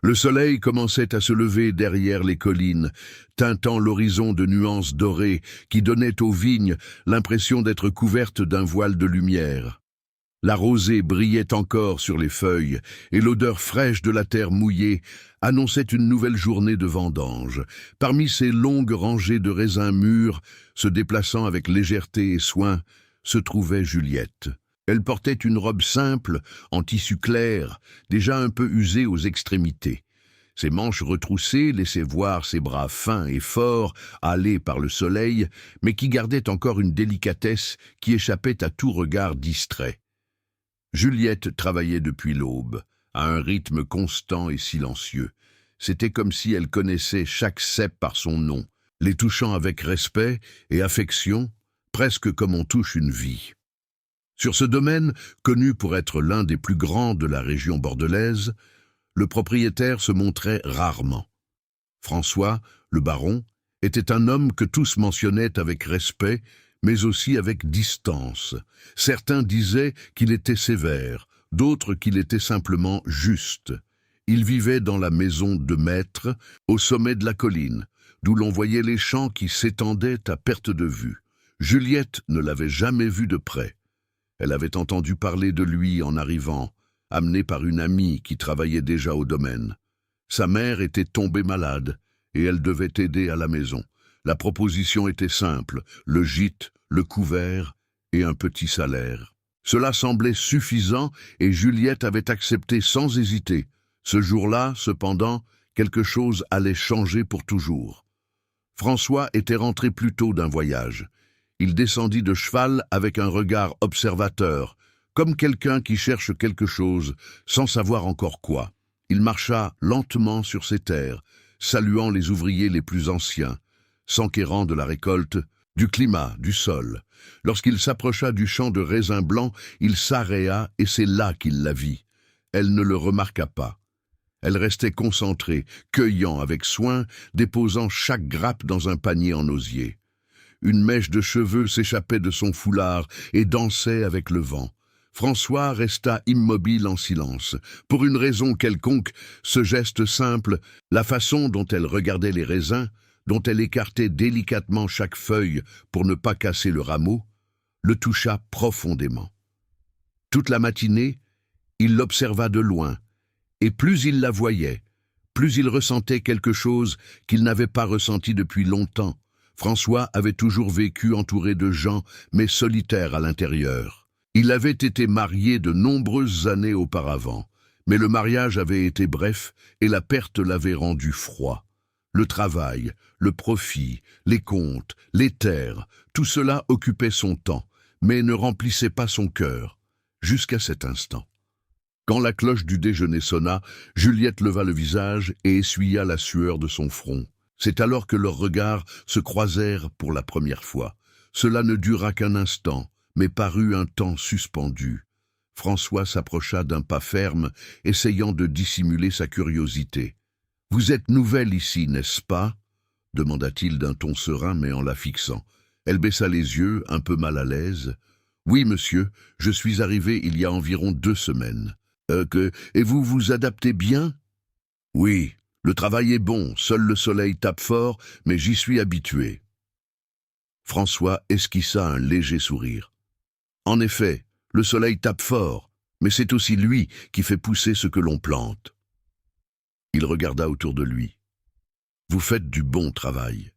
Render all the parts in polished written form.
Le soleil commençait à se lever derrière les collines, teintant l'horizon de nuances dorées qui donnaient aux vignes l'impression d'être couvertes d'un voile de lumière. La rosée brillait encore sur les feuilles, et l'odeur fraîche de la terre mouillée annonçait une nouvelle journée de vendange. Parmi ces longues rangées de raisins mûrs, se déplaçant avec légèreté et soin, se trouvait Juliette. Elle portait une robe simple, en tissu clair, déjà un peu usée aux extrémités. Ses manches retroussées laissaient voir ses bras fins et forts, hâlés par le soleil, mais qui gardaient encore une délicatesse qui échappait à tout regard distrait. Juliette travaillait depuis l'aube, à un rythme constant et silencieux. C'était comme si elle connaissait chaque cep par son nom, les touchant avec respect et affection, presque comme on touche une vie. Sur ce domaine, connu pour être l'un des plus grands de la région bordelaise, le propriétaire se montrait rarement. François, le baron, était un homme que tous mentionnaient avec respect, mais aussi avec distance. Certains disaient qu'il était sévère, d'autres qu'il était simplement juste. Il vivait dans la maison de maître, au sommet de la colline, d'où l'on voyait les champs qui s'étendaient à perte de vue. Juliette ne l'avait jamais vu de près. Elle avait entendu parler de lui en arrivant, amenée par une amie qui travaillait déjà au domaine. Sa mère était tombée malade, et elle devait aider à la maison. La proposition était simple, le gîte, le couvert et un petit salaire. Cela semblait suffisant et Juliette avait accepté sans hésiter. Ce jour-là, cependant, quelque chose allait changer pour toujours. François était rentré plus tôt d'un voyage. Il descendit de cheval avec un regard observateur, comme quelqu'un qui cherche quelque chose sans savoir encore quoi. Il marcha lentement sur ses terres, saluant les ouvriers les plus anciens, s'enquérant de la récolte, du climat, du sol. Lorsqu'il s'approcha du champ de raisins blancs, il s'arrêta et c'est là qu'il la vit. Elle ne le remarqua pas. Elle restait concentrée, cueillant avec soin, déposant chaque grappe dans un panier en osier. Une mèche de cheveux s'échappait de son foulard et dansait avec le vent. François resta immobile en silence. Pour une raison quelconque, ce geste simple, la façon dont elle regardait les raisins, dont elle écartait délicatement chaque feuille pour ne pas casser le rameau, le toucha profondément. Toute la matinée, il l'observa de loin, et plus il la voyait, plus il ressentait quelque chose qu'il n'avait pas ressenti depuis longtemps. François avait toujours vécu entouré de gens, mais solitaire à l'intérieur. Il avait été marié de nombreuses années auparavant, mais le mariage avait été bref et la perte l'avait rendu froid. Le travail, le profit, les comptes, les terres, tout cela occupait son temps, mais ne remplissait pas son cœur, jusqu'à cet instant. Quand la cloche du déjeuner sonna, Juliette leva le visage et essuya la sueur de son front. C'est alors que leurs regards se croisèrent pour la première fois. Cela ne dura qu'un instant, mais parut un temps suspendu. François s'approcha d'un pas ferme, essayant de dissimuler sa curiosité. « Vous êtes nouvelle ici, n'est-ce pas ?» demanda-t-il d'un ton serein, mais en la fixant. Elle baissa les yeux, un peu mal à l'aise. « Oui, monsieur, je suis arrivé il y a environ 2 semaines. Et vous vous adaptez bien ?»« Oui. Le travail est bon, seul le soleil tape fort, mais j'y suis habitué. » François esquissa un léger sourire. En effet, le soleil tape fort, mais c'est aussi lui qui fait pousser ce que l'on plante. Il regarda autour de lui. Vous faites du bon travail.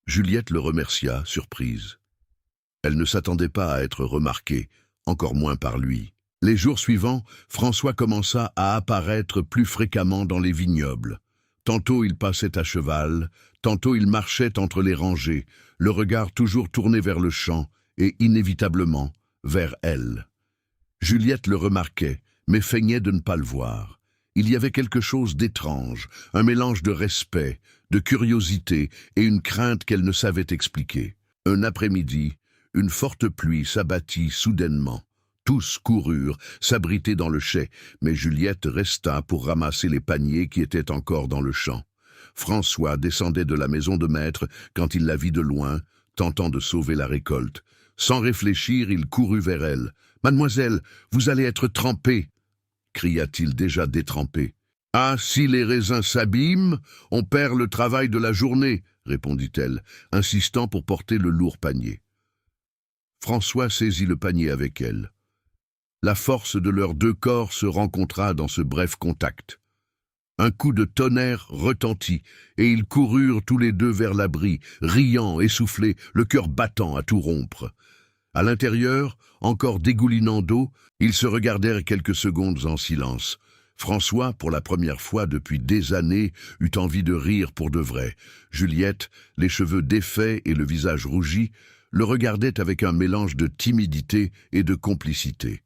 Juliette le remercia, surprise. Elle ne s'attendait pas à être remarquée, encore moins par lui. Les jours suivants, François commença à apparaître plus fréquemment dans les vignobles. Tantôt il passait à cheval, tantôt il marchait entre les rangées, le regard toujours tourné vers le champ et, inévitablement, vers elle. Juliette le remarquait, mais feignait de ne pas le voir. Il y avait quelque chose d'étrange, un mélange de respect, de curiosité et une crainte qu'elle ne savait expliquer. Un après-midi, une forte pluie s'abattit soudainement. Tous coururent, s'abriter dans le chai, mais Juliette resta pour ramasser les paniers qui étaient encore dans le champ. François descendait de la maison de maître quand il la vit de loin, tentant de sauver la récolte. Sans réfléchir, il courut vers elle. « Mademoiselle, vous allez être trempée !» cria-t-il déjà détrempé. Ah, si les raisins s'abîment, on perd le travail de la journée, répondit-elle, insistant pour porter le lourd panier. François saisit le panier avec elle. La force de leurs deux corps se rencontra dans ce bref contact. Un coup de tonnerre retentit, et ils coururent tous les deux vers l'abri, riant, essoufflés, le cœur battant à tout rompre. À l'intérieur, encore dégoulinant d'eau, ils se regardèrent quelques secondes en silence. François, pour la première fois depuis des années, eut envie de rire pour de vrai. Juliette, les cheveux défaits et le visage rougi, le regardait avec un mélange de timidité et de complicité.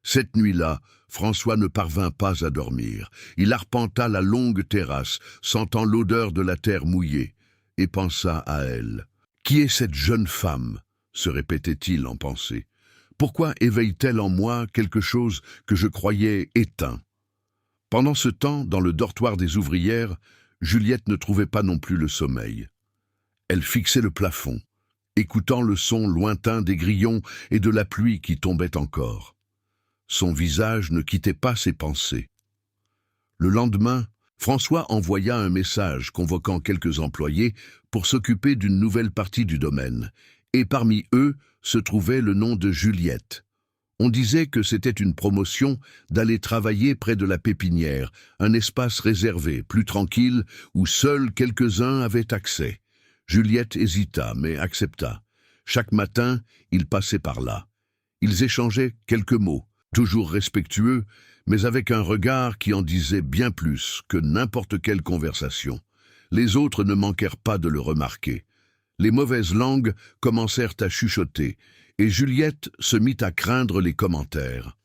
Cette nuit-là, François ne parvint pas à dormir. Il arpenta la longue terrasse, sentant l'odeur de la terre mouillée, et pensa à elle. « Qui est cette jeune femme ?» se répétait-il en pensée. « Pourquoi éveille-t-elle en moi quelque chose que je croyais éteint ?» Pendant ce temps, dans le dortoir des ouvrières, Juliette ne trouvait pas non plus le sommeil. Elle fixait le plafond, écoutant le son lointain des grillons et de la pluie qui tombait encore. Son visage ne quittait pas ses pensées. Le lendemain, François envoya un message convoquant quelques employés pour s'occuper d'une nouvelle partie du domaine, et parmi eux se trouvait le nom de Juliette. On disait que c'était une promotion d'aller travailler près de la pépinière, un espace réservé, plus tranquille, où seuls quelques-uns avaient accès. Juliette hésita, mais accepta. Chaque matin, ils passaient par là. Ils échangeaient quelques mots, toujours respectueux, mais avec un regard qui en disait bien plus que n'importe quelle conversation. Les autres ne manquèrent pas de le remarquer. Les mauvaises langues commencèrent à chuchoter, et Juliette se mit à craindre les commentaires.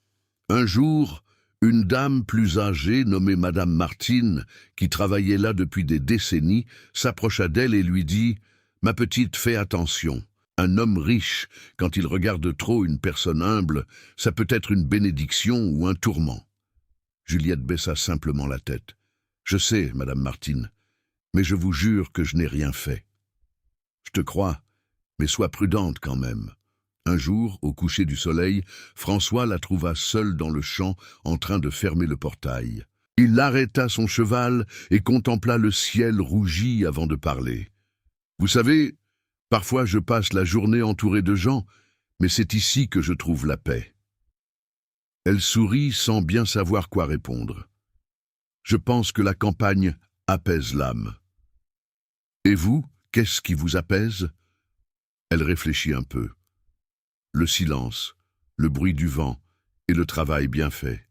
Un jour, une dame plus âgée, nommée Madame Martine, qui travaillait là depuis des décennies, s'approcha d'elle et lui dit « Ma petite, fais attention. Un homme riche, quand il regarde trop une personne humble, ça peut être une bénédiction ou un tourment. » Juliette baissa simplement la tête. « Je sais, Madame Martine, mais je vous jure que je n'ai rien fait. »« Je te crois, mais sois prudente quand même. » Un jour, au coucher du soleil, François la trouva seule dans le champ, en train de fermer le portail. Il arrêta son cheval et contempla le ciel rougi avant de parler. « Vous savez, parfois je passe la journée entourée de gens, mais c'est ici que je trouve la paix. » Elle sourit sans bien savoir quoi répondre. « Je pense que la campagne apaise l'âme. »« Et vous, qu'est-ce qui vous apaise ?» Elle réfléchit un peu. Le silence, le bruit du vent et le travail bien fait.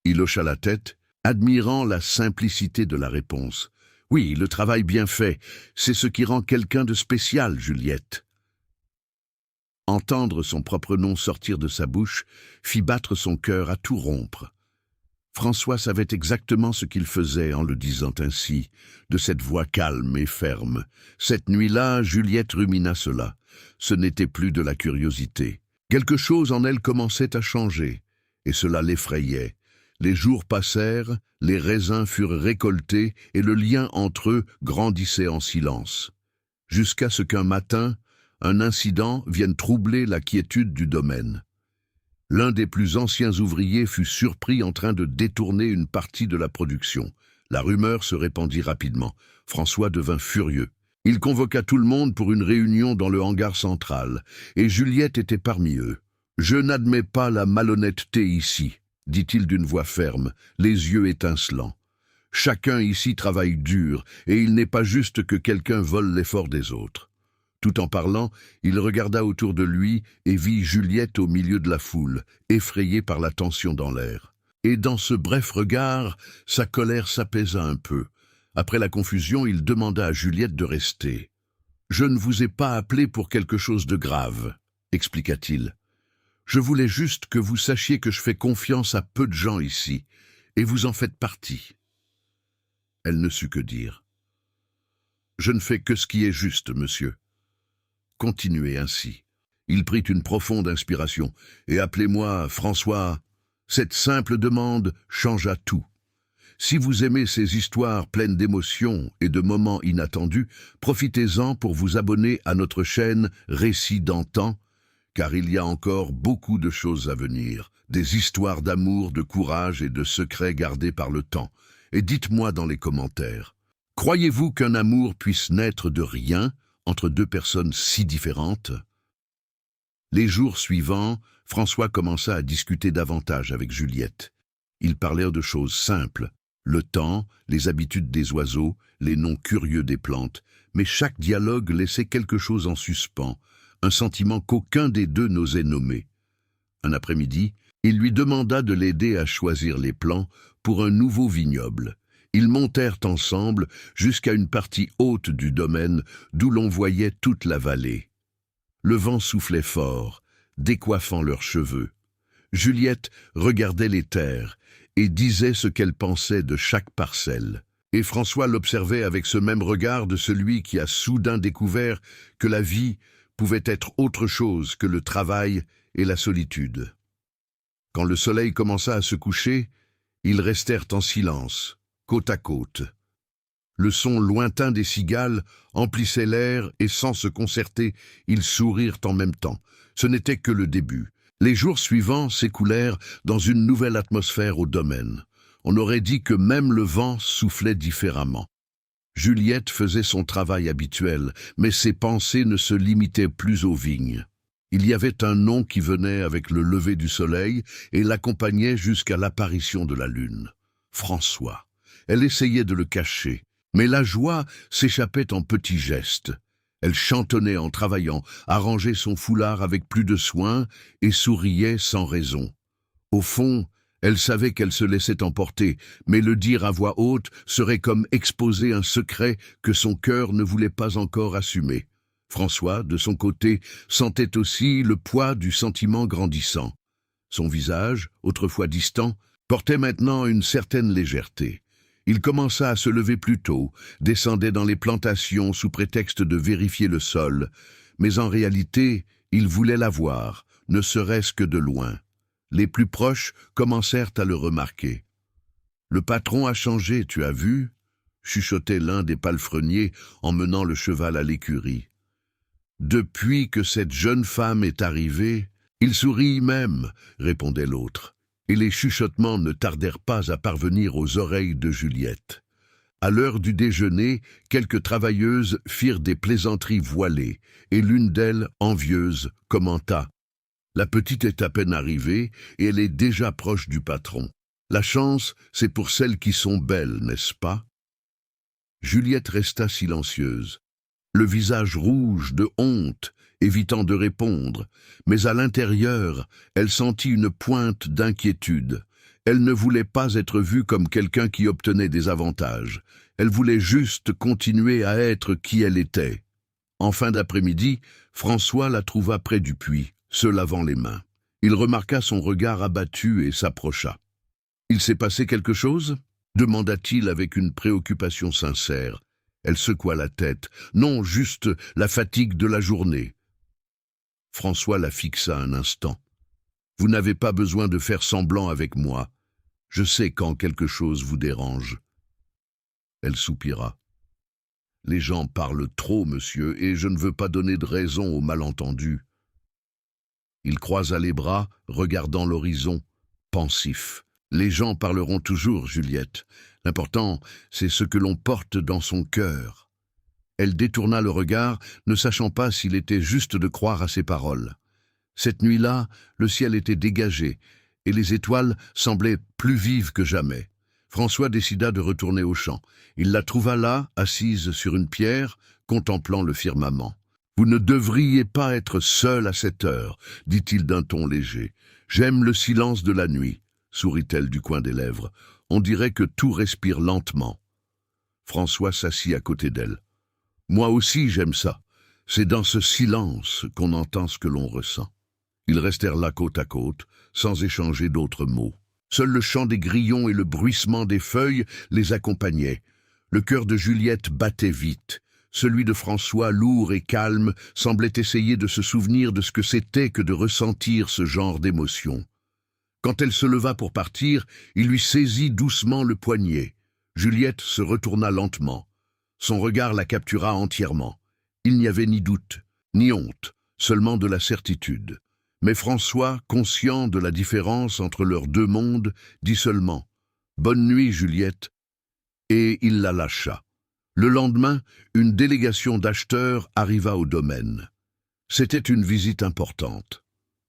Il hocha la tête, admirant la simplicité de la réponse. « Oui, le travail bien fait, c'est ce qui rend quelqu'un de spécial, Juliette. » Entendre son propre nom sortir de sa bouche fit battre son cœur à tout rompre. François savait exactement ce qu'il faisait en le disant ainsi, de cette voix calme et ferme. Cette nuit-là, Juliette rumina cela. Ce n'était plus de la curiosité. Quelque chose en elle commençait à changer, et cela l'effrayait. Les jours passèrent, les raisins furent récoltés, et le lien entre eux grandissait en silence. Jusqu'à ce qu'un matin, un incident vienne troubler la quiétude du domaine. L'un des plus anciens ouvriers fut surpris en train de détourner une partie de la production. La rumeur se répandit rapidement. François devint furieux. Il convoqua tout le monde pour une réunion dans le hangar central, et Juliette était parmi eux. « Je n'admets pas la malhonnêteté ici, » dit-il d'une voix ferme, les yeux étincelants. « Chacun ici travaille dur, et il n'est pas juste que quelqu'un vole l'effort des autres. » Tout en parlant, il regarda autour de lui et vit Juliette au milieu de la foule, effrayée par la tension dans l'air. Et dans ce bref regard, sa colère s'apaisa un peu. Après la confusion, il demanda à Juliette de rester. « Je ne vous ai pas appelé pour quelque chose de grave, » expliqua-t-il. « Je voulais juste que vous sachiez que je fais confiance à peu de gens ici, et vous en faites partie. » Elle ne sut que dire. « Je ne fais que ce qui est juste, monsieur. » Continuez ainsi. Il prit une profonde inspiration, et appelez-moi François. Cette simple demande changea tout. Si vous aimez ces histoires pleines d'émotions et de moments inattendus, profitez-en pour vous abonner à notre chaîne Récits d'antan, car il y a encore beaucoup de choses à venir, des histoires d'amour, de courage et de secrets gardés par le temps. Et dites-moi dans les commentaires, croyez-vous qu'un amour puisse naître de rien entre deux personnes si différentes? Les jours suivants, François commença à discuter davantage avec Juliette. Ils parlèrent de choses simples, le temps, les habitudes des oiseaux, les noms curieux des plantes, mais chaque dialogue laissait quelque chose en suspens, un sentiment qu'aucun des deux n'osait nommer. Un après-midi, il lui demanda de l'aider à choisir les plants pour un nouveau vignoble. Ils montèrent ensemble jusqu'à une partie haute du domaine d'où l'on voyait toute la vallée. Le vent soufflait fort, décoiffant leurs cheveux. Juliette regardait les terres et disait ce qu'elle pensait de chaque parcelle. Et François l'observait avec ce même regard de celui qui a soudain découvert que la vie pouvait être autre chose que le travail et la solitude. Quand le soleil commença à se coucher, ils restèrent en silence, côte à côte. Le son lointain des cigales emplissait l'air et sans se concerter, ils sourirent en même temps. Ce n'était que le début. Les jours suivants s'écoulèrent dans une nouvelle atmosphère au domaine. On aurait dit que même le vent soufflait différemment. Juliette faisait son travail habituel, mais ses pensées ne se limitaient plus aux vignes. Il y avait un nom qui venait avec le lever du soleil et l'accompagnait jusqu'à l'apparition de la lune. François. Elle essayait de le cacher, mais la joie s'échappait en petits gestes. Elle chantonnait en travaillant, arrangeait son foulard avec plus de soin et souriait sans raison. Au fond, elle savait qu'elle se laissait emporter, mais le dire à voix haute serait comme exposer un secret que son cœur ne voulait pas encore assumer. François, de son côté, sentait aussi le poids du sentiment grandissant. Son visage, autrefois distant, portait maintenant une certaine légèreté. Il commença à se lever plus tôt, descendait dans les plantations sous prétexte de vérifier le sol, mais en réalité, il voulait la voir, ne serait-ce que de loin. Les plus proches commencèrent à le remarquer. « Le patron a changé, tu as vu ?» chuchotait l'un des palefreniers en menant le cheval à l'écurie. Depuis que cette jeune femme est arrivée, il sourit même, répondait l'autre, et les chuchotements ne tardèrent pas à parvenir aux oreilles de Juliette. À l'heure du déjeuner, quelques travailleuses firent des plaisanteries voilées, et l'une d'elles, envieuse, commenta « La petite est à peine arrivée, et elle est déjà proche du patron. La chance, c'est pour celles qui sont belles, n'est-ce pas ?» Juliette resta silencieuse, le visage rouge de honte, évitant de répondre, mais à l'intérieur, elle sentit une pointe d'inquiétude. Elle ne voulait pas être vue comme quelqu'un qui obtenait des avantages. Elle voulait juste continuer à être qui elle était. En fin d'après-midi, François la trouva près du puits, se lavant les mains. Il remarqua son regard abattu et s'approcha. « Il s'est passé quelque chose ?» demanda-t-il avec une préoccupation sincère. Elle secoua la tête. « Non, juste la fatigue de la journée. » François la fixa un instant. « Vous n'avez pas besoin de faire semblant avec moi. Je sais quand quelque chose vous dérange. » Elle soupira. « Les gens parlent trop, monsieur, et je ne veux pas donner de raison aux malentendus. » Il croisa les bras, regardant l'horizon, pensif. « Les gens parleront toujours, Juliette. L'important, c'est ce que l'on porte dans son cœur. » Elle détourna le regard, ne sachant pas s'il était juste de croire à ses paroles. Cette nuit-là, le ciel était dégagé, et les étoiles semblaient plus vives que jamais. François décida de retourner au champ. Il la trouva là, assise sur une pierre, contemplant le firmament. « Vous ne devriez pas être seule à cette heure, dit-il d'un ton léger. J'aime le silence de la nuit, sourit-elle du coin des lèvres. On dirait que tout respire lentement. François s'assit à côté d'elle. Moi aussi j'aime ça. C'est dans ce silence qu'on entend ce que l'on ressent. Ils restèrent là côte à côte, sans échanger d'autres mots. Seul le chant des grillons et le bruissement des feuilles les accompagnaient. Le cœur de Juliette battait vite. Celui de François, lourd et calme, semblait essayer de se souvenir de ce que c'était que de ressentir ce genre d'émotion. Quand elle se leva pour partir, il lui saisit doucement le poignet. Juliette se retourna lentement. Son regard la captura entièrement. Il n'y avait ni doute, ni honte, seulement de la certitude. Mais François, conscient de la différence entre leurs deux mondes, dit seulement « Bonne nuit, Juliette », et il la lâcha. Le lendemain, une délégation d'acheteurs arriva au domaine. C'était une visite importante.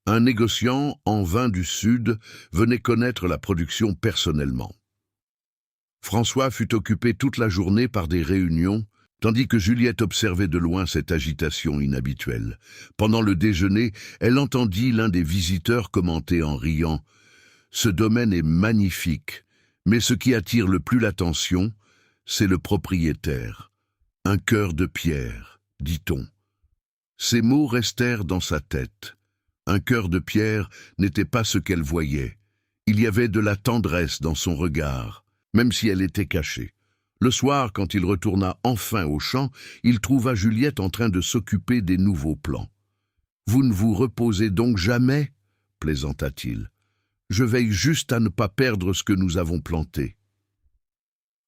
Un négociant en vin du Sud venait connaître la production personnellement. François fut occupé toute la journée par des réunions, tandis que Juliette observait de loin cette agitation inhabituelle. Pendant le déjeuner, elle entendit l'un des visiteurs commenter en riant « Ce domaine est magnifique, mais ce qui attire le plus l'attention, c'est le propriétaire. Un cœur de pierre, dit-on. » Ces mots restèrent dans sa tête. Un cœur de pierre n'était pas ce qu'elle voyait. Il y avait de la tendresse dans son regard, même si elle était cachée. Le soir, quand il retourna enfin au champ, il trouva Juliette en train de s'occuper des nouveaux plants. « Vous ne vous reposez donc jamais ?» plaisanta-t-il. « Je veille juste à ne pas perdre ce que nous avons planté. »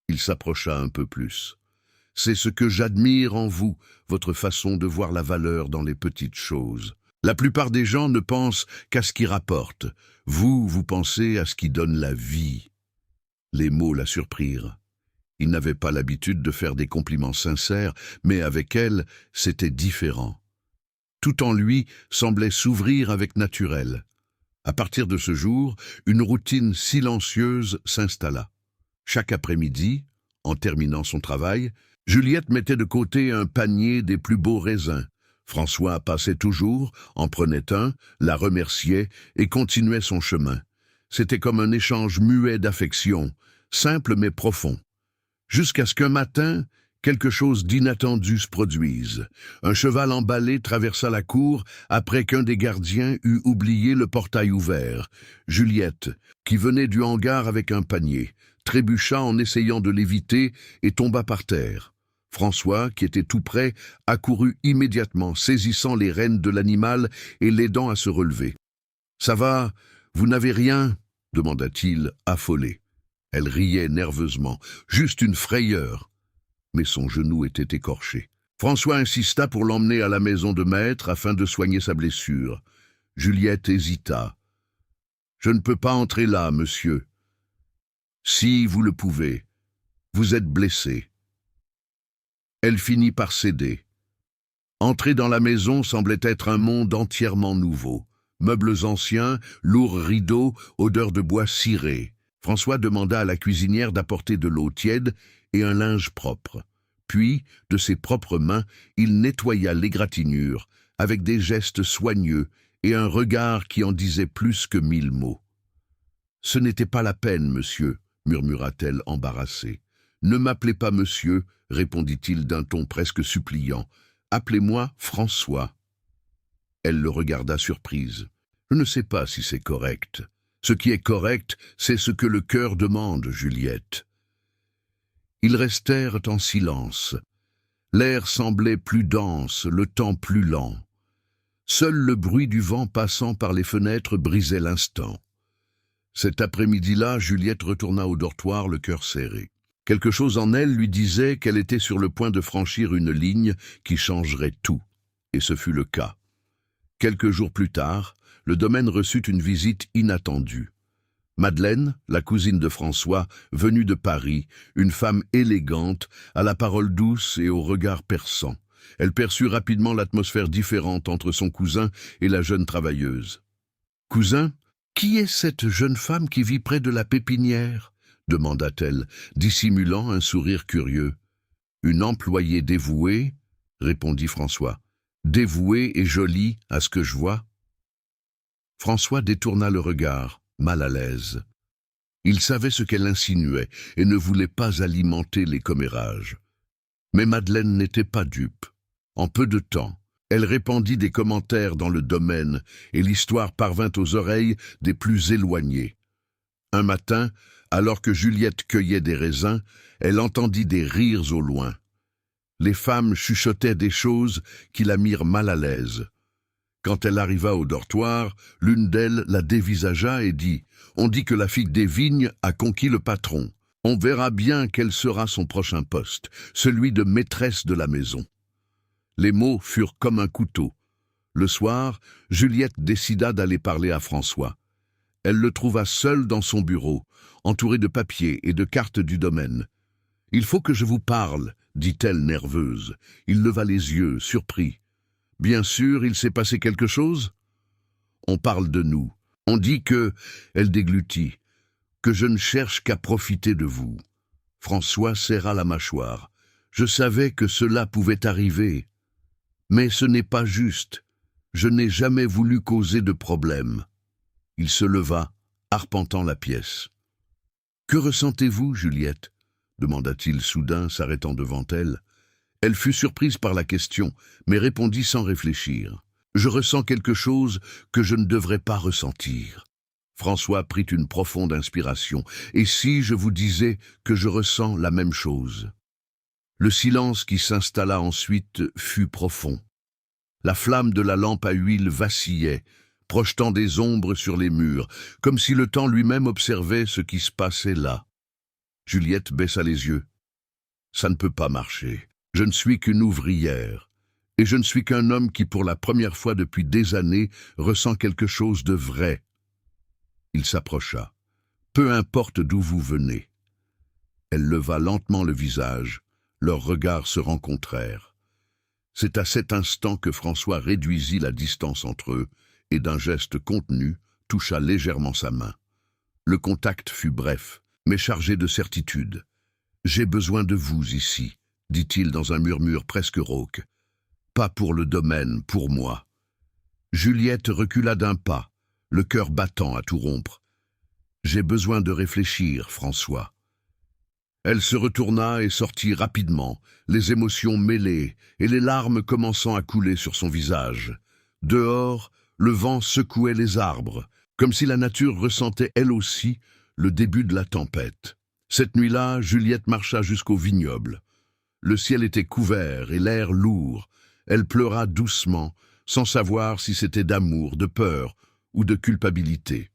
Il s'approcha un peu plus. « C'est ce que j'admire en vous, votre façon de voir la valeur dans les petites choses. La plupart des gens ne pensent qu'à ce qui rapporte. Vous pensez à ce qui donne la vie. » Les mots la surprirent. Il n'avait pas l'habitude de faire des compliments sincères, mais avec elle, c'était différent. Tout en lui semblait s'ouvrir avec naturel. À partir de ce jour, une routine silencieuse s'installa. Chaque après-midi, en terminant son travail, Juliette mettait de côté un panier des plus beaux raisins. François passait toujours, en prenait un, la remerciait et continuait son chemin. C'était comme un échange muet d'affection, simple mais profond. Jusqu'à ce qu'un matin, quelque chose d'inattendu se produise. Un cheval emballé traversa la cour après qu'un des gardiens eût oublié le portail ouvert. Juliette, qui venait du hangar avec un panier, trébucha en essayant de l'éviter et tomba par terre. François, qui était tout près, accourut immédiatement, saisissant les rênes de l'animal et l'aidant à se relever. « Ça va, vous n'avez rien ?» demanda-t-il, affolé. Elle riait nerveusement, juste une frayeur. Mais son genou était écorché. François insista pour l'emmener à la maison de maître afin de soigner sa blessure. Juliette hésita. « Je ne peux pas entrer là, monsieur. »« Si, vous le pouvez. Vous êtes blessé. » Elle finit par céder. Entrer dans la maison semblait être un monde entièrement nouveau. Meubles anciens, lourds rideaux, odeur de bois ciré. François demanda à la cuisinière d'apporter de l'eau tiède et un linge propre. Puis, de ses propres mains, il nettoya l'égratignure, avec des gestes soigneux et un regard qui en disait plus que 1000 mots. « Ce n'était pas la peine, monsieur, » murmura-t-elle embarrassée. « Ne m'appelez pas monsieur, » répondit-il d'un ton presque suppliant. « Appelez-moi François. » Elle le regarda surprise. « Je ne sais pas si c'est correct. Ce qui est correct, c'est ce que le cœur demande, Juliette. » Ils restèrent en silence. L'air semblait plus dense, le temps plus lent. Seul le bruit du vent passant par les fenêtres brisait l'instant. Cet après-midi-là, Juliette retourna au dortoir, le cœur serré. Quelque chose en elle lui disait qu'elle était sur le point de franchir une ligne qui changerait tout. Et ce fut le cas. Quelques jours plus tard, le domaine reçut une visite inattendue. Madeleine, la cousine de François, venue de Paris, une femme élégante, à la parole douce et au regard perçant. Elle perçut rapidement l'atmosphère différente entre son cousin et la jeune travailleuse. « Cousin, qui est cette jeune femme qui vit près de la pépinière ?» demanda-t-elle, dissimulant un sourire curieux. « Une employée dévouée ?» répondit François. « Dévouée et jolie, à ce que je vois. » François détourna le regard, mal à l'aise. Il savait ce qu'elle insinuait et ne voulait pas alimenter les commérages. Mais Madeleine n'était pas dupe. En peu de temps, elle répandit des commentaires dans le domaine et l'histoire parvint aux oreilles des plus éloignés. Un matin, alors que Juliette cueillait des raisins, elle entendit des rires au loin. Les femmes chuchotaient des choses qui la mirent mal à l'aise. Quand elle arriva au dortoir, l'une d'elles la dévisagea et dit « On dit que la fille des vignes a conquis le patron. On verra bien quel sera son prochain poste, celui de maîtresse de la maison. » Les mots furent comme un couteau. Le soir, Juliette décida d'aller parler à François. Elle le trouva seul dans son bureau, entouré de papiers et de cartes du domaine. « Il faut que je vous parle », dit-elle nerveuse. Il leva les yeux, surpris. « Bien sûr, il s'est passé quelque chose ?»« On parle de nous. On dit que... » Elle déglutit. « Que je ne cherche qu'à profiter de vous. » François serra la mâchoire. « Je savais que cela pouvait arriver. Mais ce n'est pas juste. Je n'ai jamais voulu causer de problème. » Il se leva, arpentant la pièce. « Que ressentez-vous, Juliette ?» demanda-t-il soudain, s'arrêtant devant elle. Elle fut surprise par la question, mais répondit sans réfléchir. « Je ressens quelque chose que je ne devrais pas ressentir. » François prit une profonde inspiration. « Et si je vous disais que je ressens la même chose ?» Le silence qui s'installa ensuite fut profond. La flamme de la lampe à huile vacillait, projetant des ombres sur les murs, comme si le temps lui-même observait ce qui se passait là. Juliette baissa les yeux. « Ça ne peut pas marcher. Je ne suis qu'une ouvrière. Et je ne suis qu'un homme qui, pour la première fois depuis des années, ressent quelque chose de vrai. » Il s'approcha. « Peu importe d'où vous venez. » Elle leva lentement le visage. Leurs regards se rencontrèrent. C'est à cet instant que François réduisit la distance entre eux et d'un geste contenu, toucha légèrement sa main. Le contact fut bref, mais chargé de certitude. « J'ai besoin de vous ici, » dit-il dans un murmure presque rauque. « Pas pour le domaine, pour moi. » Juliette recula d'un pas, le cœur battant à tout rompre. « J'ai besoin de réfléchir, François. » Elle se retourna et sortit rapidement, les émotions mêlées et les larmes commençant à couler sur son visage. Dehors, le vent secouait les arbres, comme si la nature ressentait elle aussi le début de la tempête. Cette nuit-là, Juliette marcha jusqu'au vignoble. Le ciel était couvert et l'air lourd. Elle pleura doucement, sans savoir si c'était d'amour, de peur ou de culpabilité.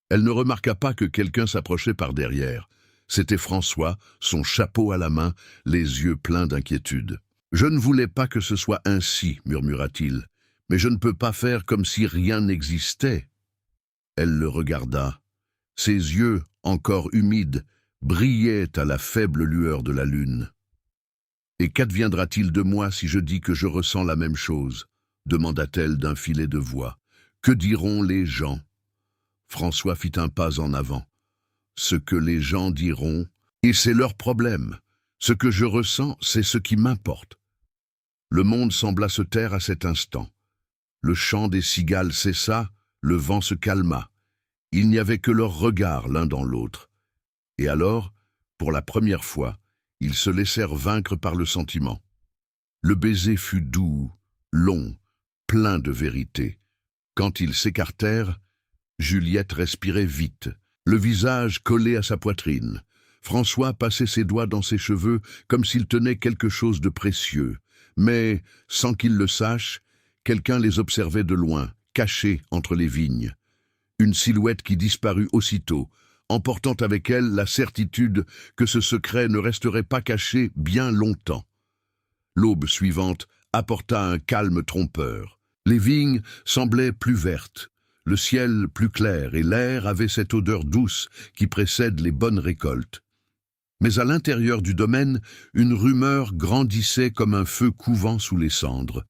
Elle ne remarqua pas que quelqu'un s'approchait par derrière. C'était François, son chapeau à la main, les yeux pleins d'inquiétude. « Je ne voulais pas que ce soit ainsi, » murmura-t-il, « mais je ne peux pas faire comme si rien n'existait. » Elle le regarda. Ses yeux, encore humides, brillaient à la faible lueur de la lune. « Et qu'adviendra-t-il de moi si je dis que je ressens la même chose ?» demanda-t-elle d'un filet de voix. « Que diront les gens ?» François fit un pas en avant. « Ce que les gens diront, et c'est leur problème. Ce que je ressens, c'est ce qui m'importe. » Le monde sembla se taire à cet instant. Le chant des cigales cessa, le vent se calma. Il n'y avait que leurs regards l'un dans l'autre. Et alors, pour la première fois, ils se laissèrent vaincre par le sentiment. Le baiser fut doux, long, plein de vérité. Quand ils s'écartèrent, Juliette respirait vite, le visage collé à sa poitrine. François passait ses doigts dans ses cheveux comme s'il tenait quelque chose de précieux. Mais, sans qu'il le sache, quelqu'un les observait de loin, cachés entre les vignes. Une silhouette qui disparut aussitôt, emportant avec elle la certitude que ce secret ne resterait pas caché bien longtemps. L'aube suivante apporta un calme trompeur. Les vignes semblaient plus vertes, le ciel plus clair et l'air avait cette odeur douce qui précède les bonnes récoltes. Mais à l'intérieur du domaine, une rumeur grandissait comme un feu couvant sous les cendres.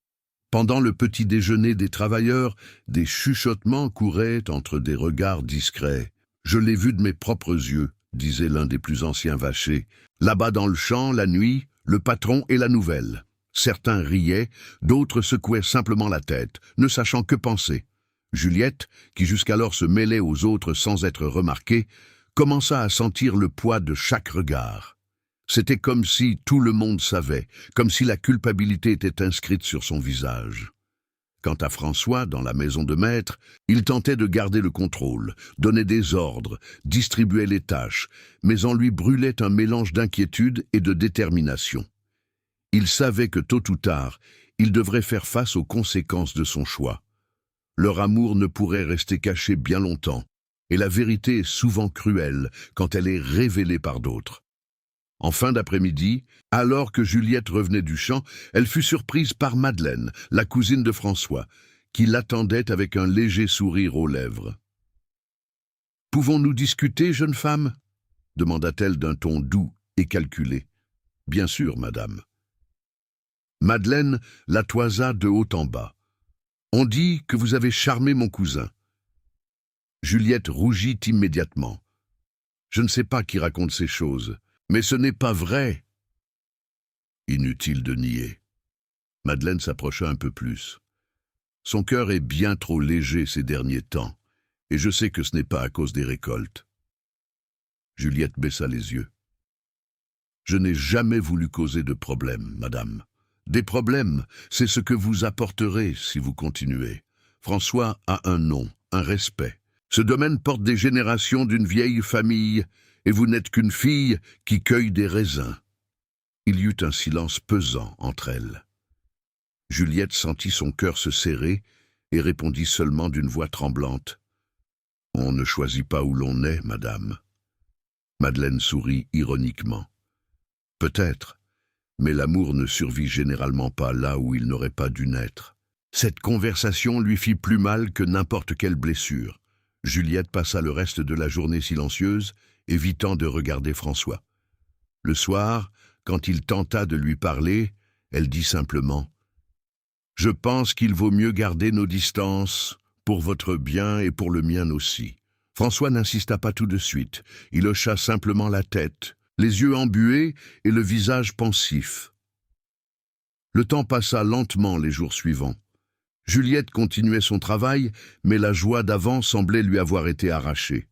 Pendant le petit déjeuner des travailleurs, des chuchotements couraient entre des regards discrets. « Je l'ai vu de mes propres yeux », disait l'un des plus anciens vachers. « Là-bas dans le champ, la nuit, le patron et la nouvelle. » Certains riaient, d'autres secouaient simplement la tête, ne sachant que penser. Juliette, qui jusqu'alors se mêlait aux autres sans être remarquée, commença à sentir le poids de chaque regard. C'était comme si tout le monde savait, comme si la culpabilité était inscrite sur son visage. Quant à François, dans la maison de maître, il tentait de garder le contrôle, donnait des ordres, distribuait les tâches, mais en lui brûlait un mélange d'inquiétude et de détermination. Il savait que tôt ou tard, il devrait faire face aux conséquences de son choix. Leur amour ne pourrait rester caché bien longtemps, et la vérité est souvent cruelle quand elle est révélée par d'autres. En fin d'après-midi, alors que Juliette revenait du champ, elle fut surprise par Madeleine, la cousine de François, qui l'attendait avec un léger sourire aux lèvres. « Pouvons-nous discuter, jeune femme ?» demanda-t-elle d'un ton doux et calculé. « Bien sûr, madame. » Madeleine la toisa de haut en bas. « On dit que vous avez charmé mon cousin. » Juliette rougit immédiatement. « Je ne sais pas qui raconte ces choses, mais ce n'est pas vrai. » Inutile de nier. Madeleine s'approcha un peu plus. Son cœur est bien trop léger ces derniers temps, et je sais que ce n'est pas à cause des récoltes. Juliette baissa les yeux. Je n'ai jamais voulu causer de problème, madame. Des problèmes, c'est ce que vous apporterez si vous continuez. François a un nom, un respect. Ce domaine porte des générations d'une vieille famille, et vous n'êtes qu'une fille qui cueille des raisins. Il y eut un silence pesant entre elles. Juliette sentit son cœur se serrer et répondit seulement d'une voix tremblante. « On ne choisit pas où l'on est, madame. » Madeleine sourit ironiquement. « Peut-être, mais l'amour ne survit généralement pas là où il n'aurait pas dû naître. » Cette conversation lui fit plus mal que n'importe quelle blessure. Juliette passa le reste de la journée silencieuse, évitant de regarder François. Le soir, quand il tenta de lui parler, elle dit simplement « Je pense qu'il vaut mieux garder nos distances, pour votre bien et pour le mien aussi. » François n'insista pas tout de suite. Il hocha simplement la tête, les yeux embués et le visage pensif. Le temps passa lentement les jours suivants. Juliette continuait son travail, mais la joie d'avant semblait lui avoir été arrachée.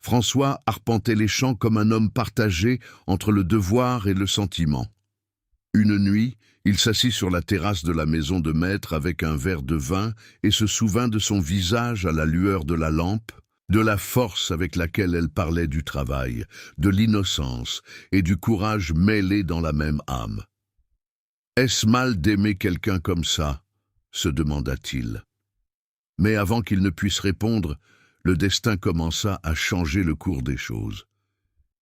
François arpentait les champs comme un homme partagé entre le devoir et le sentiment. Une nuit, il s'assit sur la terrasse de la maison de maître avec un verre de vin et se souvint de son visage à la lueur de la lampe, de la force avec laquelle elle parlait du travail, de l'innocence et du courage mêlés dans la même âme. « Est-ce mal d'aimer quelqu'un comme ça ?» se demanda-t-il. Mais avant qu'il ne puisse répondre, le destin commença à changer le cours des choses.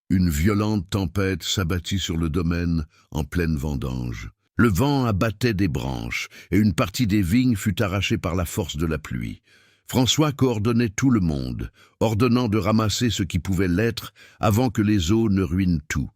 Une violente tempête s'abattit sur le domaine en pleine vendange. Le vent abattait des branches et une partie des vignes fut arrachée par la force de la pluie. François coordonnait tout le monde, ordonnant de ramasser ce qui pouvait l'être avant que les eaux ne ruinent tout.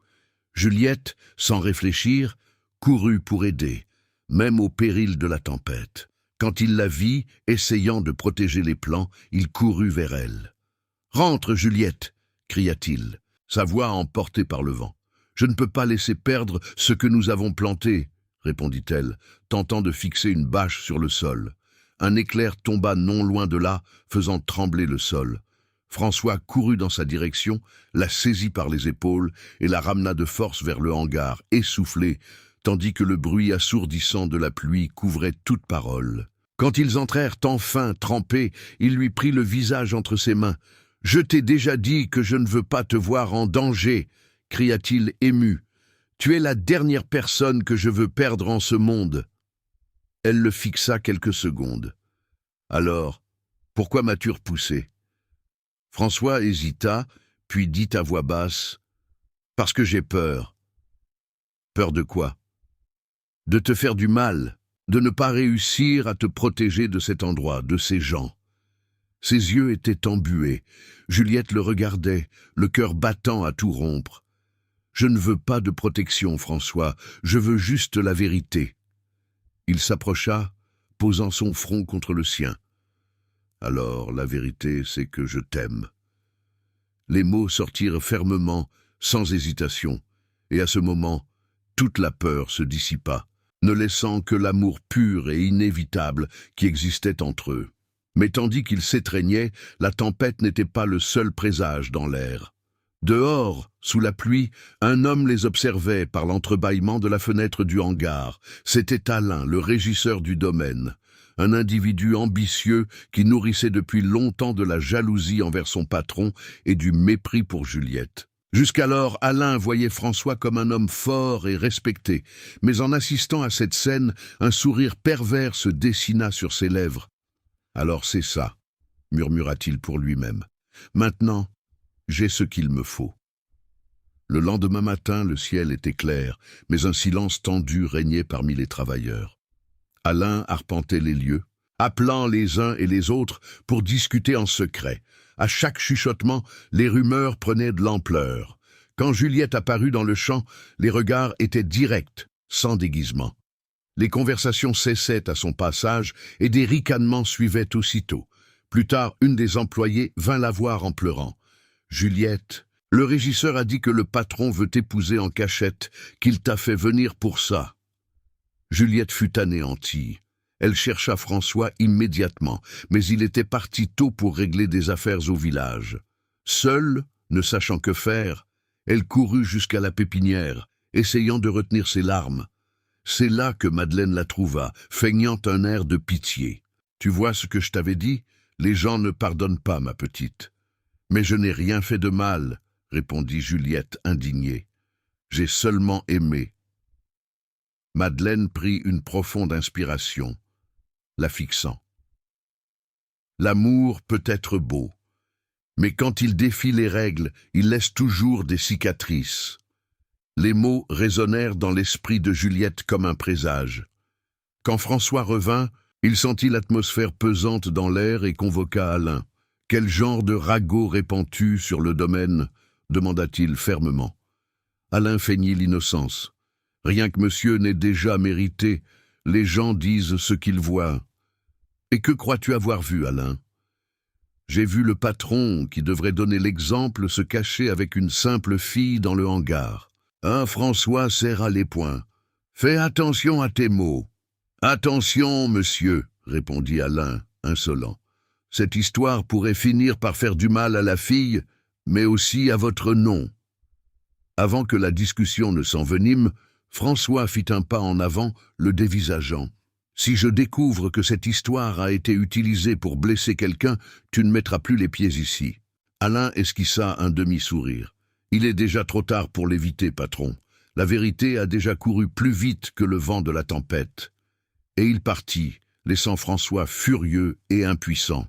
Juliette, sans réfléchir, courut pour aider, même au péril de la tempête. Quand il la vit, essayant de protéger les plants, il courut vers elle. « Rentre, Juliette !» cria-t-il, sa voix emportée par le vent. « Je ne peux pas laisser perdre ce que nous avons planté, » répondit-elle, tentant de fixer une bâche sur le sol. Un éclair tomba non loin de là, faisant trembler le sol. François courut dans sa direction, la saisit par les épaules et la ramena de force vers le hangar, essoufflé, tandis que le bruit assourdissant de la pluie couvrait toute parole. Quand ils entrèrent enfin trempés, il lui prit le visage entre ses mains. « Je t'ai déjà dit que je ne veux pas te voir en danger !» cria-t-il ému. « Tu es la dernière personne que je veux perdre en ce monde. » Elle le fixa quelques secondes. « Alors, pourquoi m'as-tu repoussé ?» François hésita, puis dit à voix basse « Parce que j'ai peur. » « Peur de quoi ? » « De te faire du mal, de ne pas réussir à te protéger de cet endroit, de ces gens. » Ses yeux étaient embués. Juliette le regardait, le cœur battant à tout rompre. « Je ne veux pas de protection, François, je veux juste la vérité. » Il s'approcha, posant son front contre le sien. « Alors, la vérité, c'est que je t'aime. » Les mots sortirent fermement, sans hésitation, et à ce moment, toute la peur se dissipa, ne laissant que l'amour pur et inévitable qui existait entre eux. Mais tandis qu'ils s'étreignaient, la tempête n'était pas le seul présage dans l'air. Dehors, sous la pluie, un homme les observait par l'entrebâillement de la fenêtre du hangar. C'était Alain, le régisseur du domaine, un individu ambitieux qui nourrissait depuis longtemps de la jalousie envers son patron et du mépris pour Juliette. Jusqu'alors, Alain voyait François comme un homme fort et respecté, mais en assistant à cette scène, un sourire pervers se dessina sur ses lèvres. « Alors c'est ça, » murmura-t-il pour lui-même. « Maintenant, j'ai ce qu'il me faut. » Le lendemain matin, le ciel était clair, mais un silence tendu régnait parmi les travailleurs. Alain arpentait les lieux, appelant les uns et les autres pour discuter en secret. À chaque chuchotement, les rumeurs prenaient de l'ampleur. Quand Juliette apparut dans le champ, les regards étaient directs, sans déguisement. Les conversations cessaient à son passage et des ricanements suivaient aussitôt. Plus tard, une des employées vint la voir en pleurant. « Juliette, le régisseur a dit que le patron veut t'épouser en cachette, qu'il t'a fait venir pour ça. » Juliette fut anéantie. Elle chercha François immédiatement, mais il était parti tôt pour régler des affaires au village. Seule, ne sachant que faire, elle courut jusqu'à la pépinière, essayant de retenir ses larmes. C'est là que Madeleine la trouva, feignant un air de pitié. « Tu vois ce que je t'avais dit? Les gens ne pardonnent pas, ma petite. »« Mais je n'ai rien fait de mal, » répondit Juliette indignée. « J'ai seulement aimé. » Madeleine prit une profonde inspiration, la fixant. L'amour peut être beau, mais quand il défie les règles, il laisse toujours des cicatrices. Les mots résonnèrent dans l'esprit de Juliette comme un présage. Quand François revint, il sentit l'atmosphère pesante dans l'air et convoqua Alain. « Quel genre de ragot répands-tu sur le domaine ?» demanda-t-il fermement. Alain feignit l'innocence. « Rien que monsieur n'ait déjà mérité, les gens disent ce qu'ils voient. » « Et que crois-tu avoir vu, Alain ? » « J'ai vu le patron, qui devrait donner l'exemple, se cacher avec une simple fille dans le hangar. » Ah, François serra les poings. « Fais attention à tes mots. »« Attention, monsieur, » répondit Alain, insolent. « Cette histoire pourrait finir par faire du mal à la fille, mais aussi à votre nom. » Avant que la discussion ne s'envenime, François fit un pas en avant, le dévisageant. « Si je découvre que cette histoire a été utilisée pour blesser quelqu'un, tu ne mettras plus les pieds ici. » Alain esquissa un demi-sourire. « Il est déjà trop tard pour l'éviter, patron. La vérité a déjà couru plus vite que le vent de la tempête. » Et il partit, laissant François furieux et impuissant.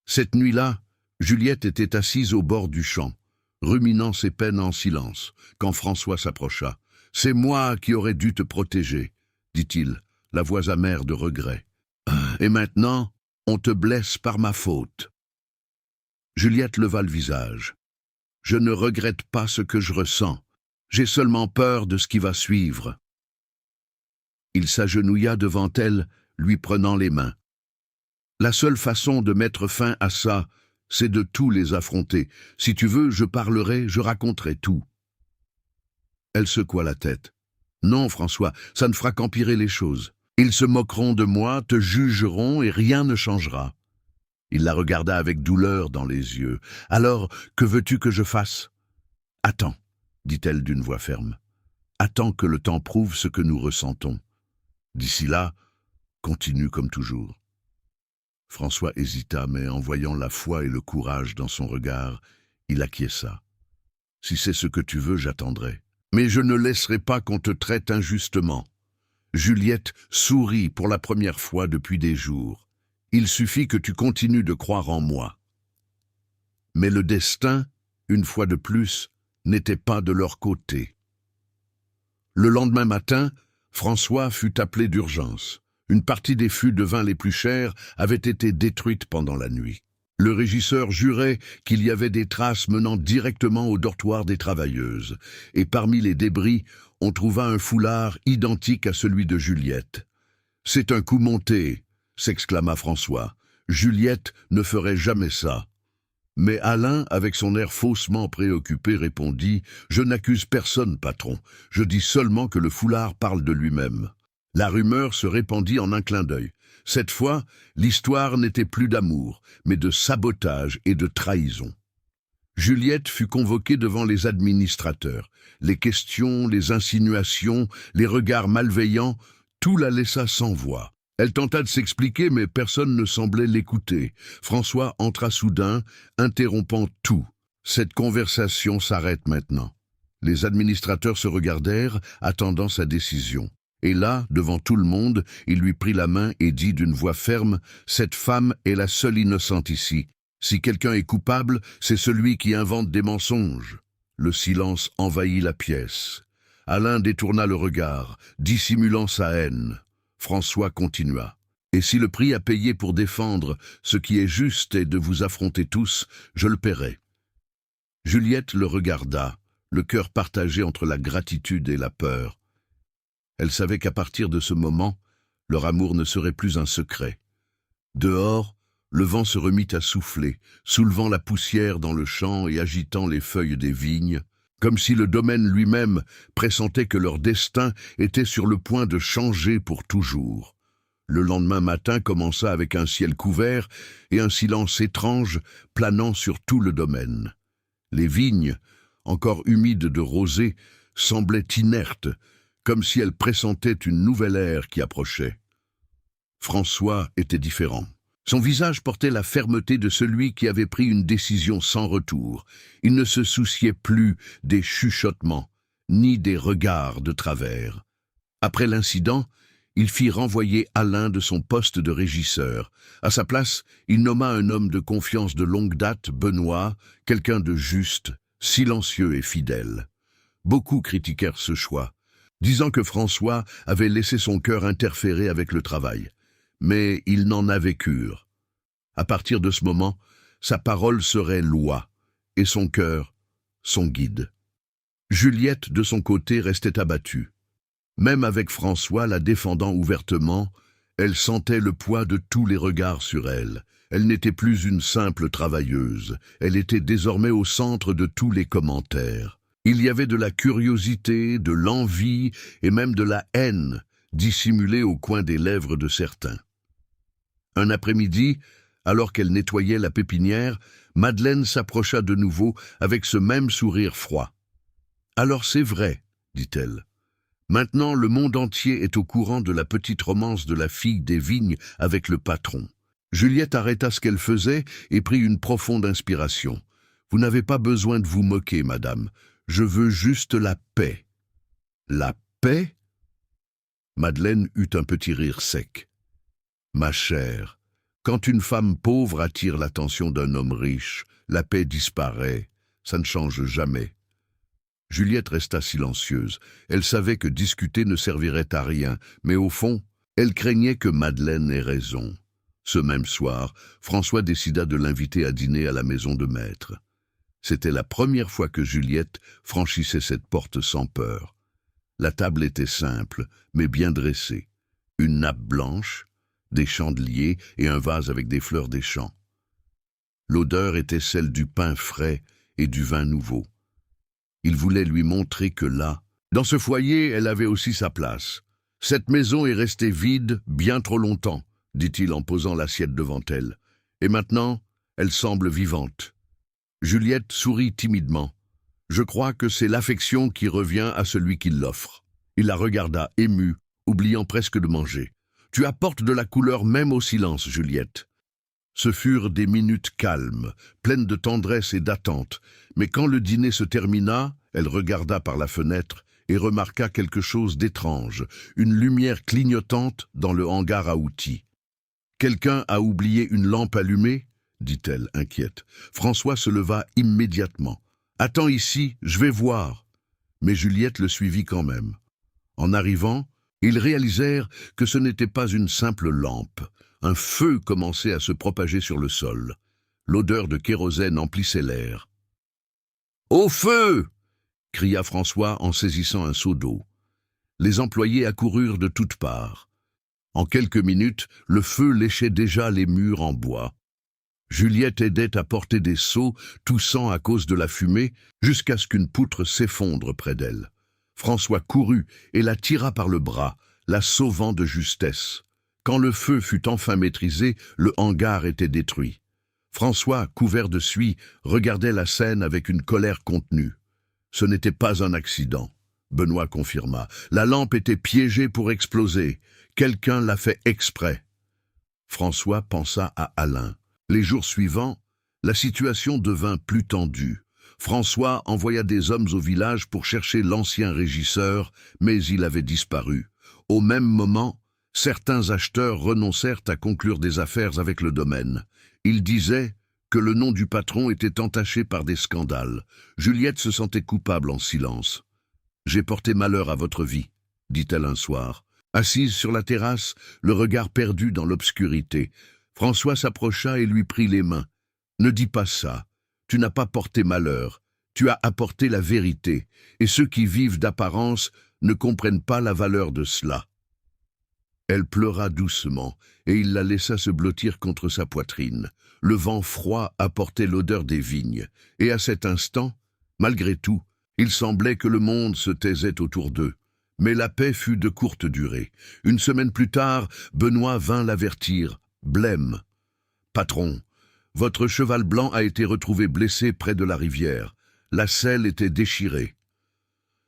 Cette nuit-là, Juliette était assise au bord du champ, ruminant ses peines en silence, quand François s'approcha. « C'est moi qui aurais dû te protéger, » dit-il, la voix amère de regret. « Et maintenant, on te blesse par ma faute. » Juliette leva le visage. « Je ne regrette pas ce que je ressens. J'ai seulement peur de ce qui va suivre. » Il s'agenouilla devant elle, lui prenant les mains. « La seule façon de mettre fin à ça, c'est de tous les affronter. Si tu veux, je parlerai, je raconterai tout. » Elle secoua la tête. « Non, François, ça ne fera qu'empirer les choses. Ils se moqueront de moi, te jugeront et rien ne changera. » Il la regarda avec douleur dans les yeux. « Alors, que veux-tu que je fasse ? » « Attends, » dit-elle d'une voix ferme. « Attends que le temps prouve ce que nous ressentons. D'ici là, continue comme toujours. » François hésita, mais en voyant la foi et le courage dans son regard, il acquiesça. « Si c'est ce que tu veux, j'attendrai. Mais je ne laisserai pas qu'on te traite injustement. » Juliette sourit pour la première fois depuis des jours. « Il suffit que tu continues de croire en moi. » Mais le destin, une fois de plus, n'était pas de leur côté. Le lendemain matin, François fut appelé d'urgence. Une partie des fûts de vin les plus chers avait été détruite pendant la nuit. Le régisseur jurait qu'il y avait des traces menant directement au dortoir des travailleuses, et parmi les débris, on trouva un foulard identique à celui de Juliette. « C'est un coup monté !» s'exclama François. « Juliette ne ferait jamais ça. » Mais Alain, avec son air faussement préoccupé, répondit « Je n'accuse personne, patron. Je dis seulement que le foulard parle de lui-même. » La rumeur se répandit en un clin d'œil. Cette fois, l'histoire n'était plus d'amour, mais de sabotage et de trahison. Juliette fut convoquée devant les administrateurs. Les questions, les insinuations, les regards malveillants, tout la laissa sans voix. Elle tenta de s'expliquer, mais personne ne semblait l'écouter. François entra soudain, interrompant tout. « Cette conversation s'arrête maintenant. » Les administrateurs se regardèrent, attendant sa décision. Et là, devant tout le monde, il lui prit la main et dit d'une voix ferme « Cette femme est la seule innocente ici. Si quelqu'un est coupable, c'est celui qui invente des mensonges. » Le silence envahit la pièce. Alain détourna le regard, dissimulant sa haine. François continua. « Et si le prix à payer pour défendre ce qui est juste est de vous affronter tous, je le paierai. » Juliette le regarda, le cœur partagé entre la gratitude et la peur. Elle savait qu'à partir de ce moment, leur amour ne serait plus un secret. Dehors, le vent se remit à souffler, soulevant la poussière dans le champ et agitant les feuilles des vignes, comme si le domaine lui-même pressentait que leur destin était sur le point de changer pour toujours. Le lendemain matin commença avec un ciel couvert et un silence étrange planant sur tout le domaine. Les vignes, encore humides de rosée, semblaient inertes, comme si elles pressentaient une nouvelle ère qui approchait. François était différent. Son visage portait la fermeté de celui qui avait pris une décision sans retour. Il ne se souciait plus des chuchotements, ni des regards de travers. Après l'incident, il fit renvoyer Alain de son poste de régisseur. À sa place, il nomma un homme de confiance de longue date, Benoît, quelqu'un de juste, silencieux et fidèle. Beaucoup critiquèrent ce choix, disant que François avait laissé son cœur interférer avec le travail. Mais il n'en avait cure. À partir de ce moment, sa parole serait loi, et son cœur, son guide. Juliette, de son côté, restait abattue. Même avec François la défendant ouvertement, elle sentait le poids de tous les regards sur elle. Elle n'était plus une simple travailleuse, elle était désormais au centre de tous les commentaires. Il y avait de la curiosité, de l'envie et même de la haine dissimulée au coin des lèvres de certains. Un après-midi, alors qu'elle nettoyait la pépinière, Madeleine s'approcha de nouveau avec ce même sourire froid. « Alors c'est vrai, dit-elle. Maintenant le monde entier est au courant de la petite romance de la fille des vignes avec le patron. » Juliette arrêta ce qu'elle faisait et prit une profonde inspiration. « Vous n'avez pas besoin de vous moquer, madame. Je veux juste la paix. »« La paix ?» Madeleine eut un petit rire sec. « Ma chère, quand une femme pauvre attire l'attention d'un homme riche, la paix disparaît, ça ne change jamais. » Juliette resta silencieuse. Elle savait que discuter ne servirait à rien, mais au fond, elle craignait que Madeleine ait raison. Ce même soir, François décida de l'inviter à dîner à la maison de maître. C'était la première fois que Juliette franchissait cette porte sans peur. La table était simple, mais bien dressée. Une nappe blanche, des chandeliers et un vase avec des fleurs des champs. L'odeur était celle du pain frais et du vin nouveau. Il voulait lui montrer que là, dans ce foyer, elle avait aussi sa place. « Cette maison est restée vide bien trop longtemps, » dit-il en posant l'assiette devant elle. « Et maintenant, elle semble vivante. » Juliette sourit timidement. « Je crois que c'est l'affection qui revient à celui qui l'offre. » Il la regarda, ému, oubliant presque de manger. « Tu apportes de la couleur même au silence, Juliette. » Ce furent des minutes calmes, pleines de tendresse et d'attente, mais quand le dîner se termina, elle regarda par la fenêtre et remarqua quelque chose d'étrange, une lumière clignotante dans le hangar à outils. « Quelqu'un a oublié une lampe allumée ?» dit-elle, inquiète. François se leva immédiatement. « Attends ici, je vais voir. » Mais Juliette le suivit quand même. En arrivant, ils réalisèrent que ce n'était pas une simple lampe. Un feu commençait à se propager sur le sol. L'odeur de kérosène emplissait l'air. « Au feu !» cria François en saisissant un seau d'eau. Les employés accoururent de toutes parts. En quelques minutes, le feu léchait déjà les murs en bois. Juliette aidait à porter des seaux, toussant à cause de la fumée, jusqu'à ce qu'une poutre s'effondre près d'elle. François courut et la tira par le bras, la sauvant de justesse. Quand le feu fut enfin maîtrisé, le hangar était détruit. François, couvert de suie, regardait la scène avec une colère contenue. Ce n'était pas un accident, Benoît confirma. La lampe était piégée pour exploser. Quelqu'un l'a fait exprès. François pensa à Alain. Les jours suivants, la situation devint plus tendue. François envoya des hommes au village pour chercher l'ancien régisseur, mais il avait disparu. Au même moment, certains acheteurs renoncèrent à conclure des affaires avec le domaine. Ils disaient que le nom du patron était entaché par des scandales. Juliette se sentait coupable en silence. « J'ai porté malheur à votre vie », dit-elle un soir. Assise sur la terrasse, le regard perdu dans l'obscurité, François s'approcha et lui prit les mains. « Ne dis pas ça. Tu n'as pas porté malheur. Tu as apporté la vérité, et ceux qui vivent d'apparence ne comprennent pas la valeur de cela. » Elle pleura doucement, et il la laissa se blottir contre sa poitrine. Le vent froid apportait l'odeur des vignes, et à cet instant, malgré tout, il semblait que le monde se taisait autour d'eux. Mais la paix fut de courte durée. Une semaine plus tard, Benoît vint l'avertir. « Blême. Patron, votre cheval blanc a été retrouvé blessé près de la rivière. La selle était déchirée. »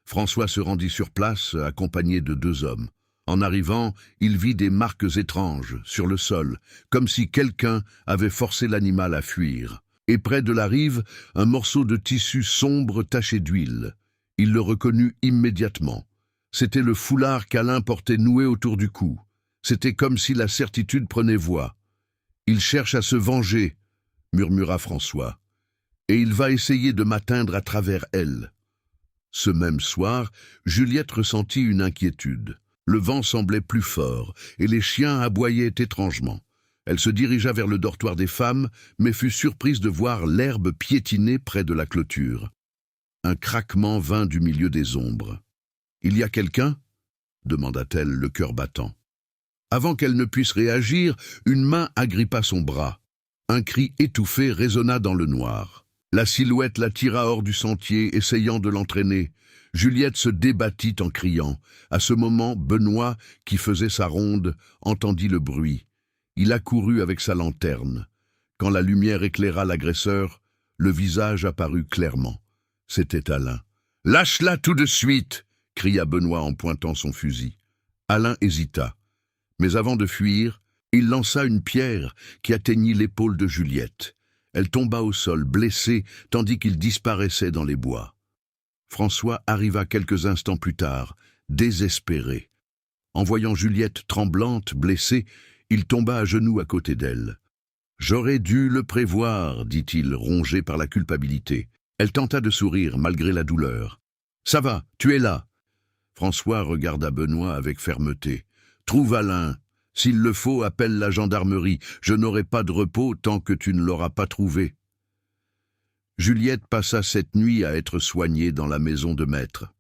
François se rendit sur place, accompagné de 2 hommes. En arrivant, il vit des marques étranges sur le sol, comme si quelqu'un avait forcé l'animal à fuir. Et près de la rive, un morceau de tissu sombre taché d'huile. Il le reconnut immédiatement. C'était le foulard qu'Alain portait noué autour du cou. C'était comme si la certitude prenait voix. « Il cherche à se venger », murmura François. « Et il va essayer de m'atteindre à travers elle. » Ce même soir, Juliette ressentit une inquiétude. Le vent semblait plus fort, et les chiens aboyaient étrangement. Elle se dirigea vers le dortoir des femmes, mais fut surprise de voir l'herbe piétiner près de la clôture. Un craquement vint du milieu des ombres. « Il y a quelqu'un » demanda-t-elle, le cœur battant. Avant qu'elle ne puisse réagir, une main agrippa son bras. Un cri étouffé résonna dans le noir. La silhouette la tira hors du sentier, essayant de l'entraîner. Juliette se débattit en criant. À ce moment, Benoît, qui faisait sa ronde, entendit le bruit. Il accourut avec sa lanterne. Quand la lumière éclaira l'agresseur, le visage apparut clairement. C'était Alain. « Lâche-la tout de suite !» cria Benoît en pointant son fusil. Alain hésita. Mais avant de fuir, il lança une pierre qui atteignit l'épaule de Juliette. Elle tomba au sol, blessée, tandis qu'il disparaissait dans les bois. François arriva quelques instants plus tard, désespéré. En voyant Juliette tremblante, blessée, il tomba à genoux à côté d'elle. « J'aurais dû le prévoir, » dit-il, rongé par la culpabilité. Elle tenta de sourire malgré la douleur. « Ça va, tu es là !» François regarda Benoît avec fermeté. « Trouve Alain. S'il le faut, appelle la gendarmerie. Je n'aurai pas de repos tant que tu ne l'auras pas trouvé. » Juliette passa cette nuit à être soignée dans la maison de maître.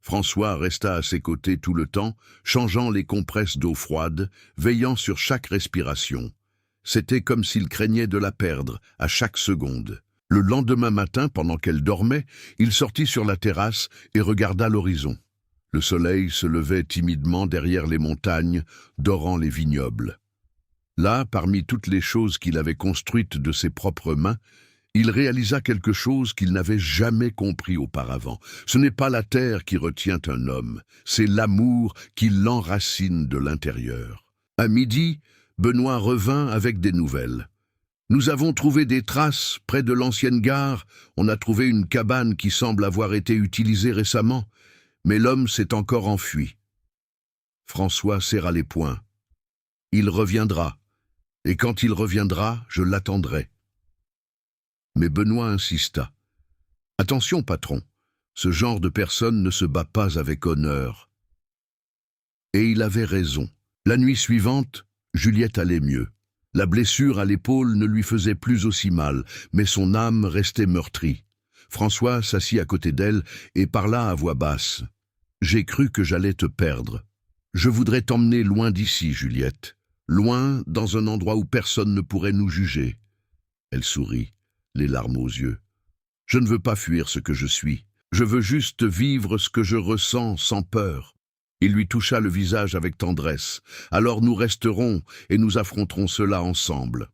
François resta à ses côtés tout le temps, changeant les compresses d'eau froide, veillant sur chaque respiration. C'était comme s'il craignait de la perdre à chaque seconde. Le lendemain matin, pendant qu'elle dormait, il sortit sur la terrasse et regarda l'horizon. Le soleil se levait timidement derrière les montagnes, dorant les vignobles. Là, parmi toutes les choses qu'il avait construites de ses propres mains, il réalisa quelque chose qu'il n'avait jamais compris auparavant. Ce n'est pas la terre qui retient un homme, c'est l'amour qui l'enracine de l'intérieur. À midi, Benoît revint avec des nouvelles. « Nous avons trouvé des traces près de l'ancienne gare. On a trouvé une cabane qui semble avoir été utilisée récemment, mais l'homme s'est encore enfui. » François serra les poings. « Il reviendra, et quand il reviendra, je l'attendrai. » Mais Benoît insista. « Attention, patron, ce genre de personne ne se bat pas avec honneur. » Et il avait raison. La nuit suivante, Juliette allait mieux. La blessure à l'épaule ne lui faisait plus aussi mal, mais son âme restait meurtrie. François s'assit à côté d'elle et parla à voix basse. « J'ai cru que j'allais te perdre. Je voudrais t'emmener loin d'ici, Juliette. Loin, dans un endroit où personne ne pourrait nous juger. » Elle sourit, les larmes aux yeux. « Je ne veux pas fuir ce que je suis. Je veux juste vivre ce que je ressens sans peur. » Il lui toucha le visage avec tendresse. « Alors nous resterons et nous affronterons cela ensemble. »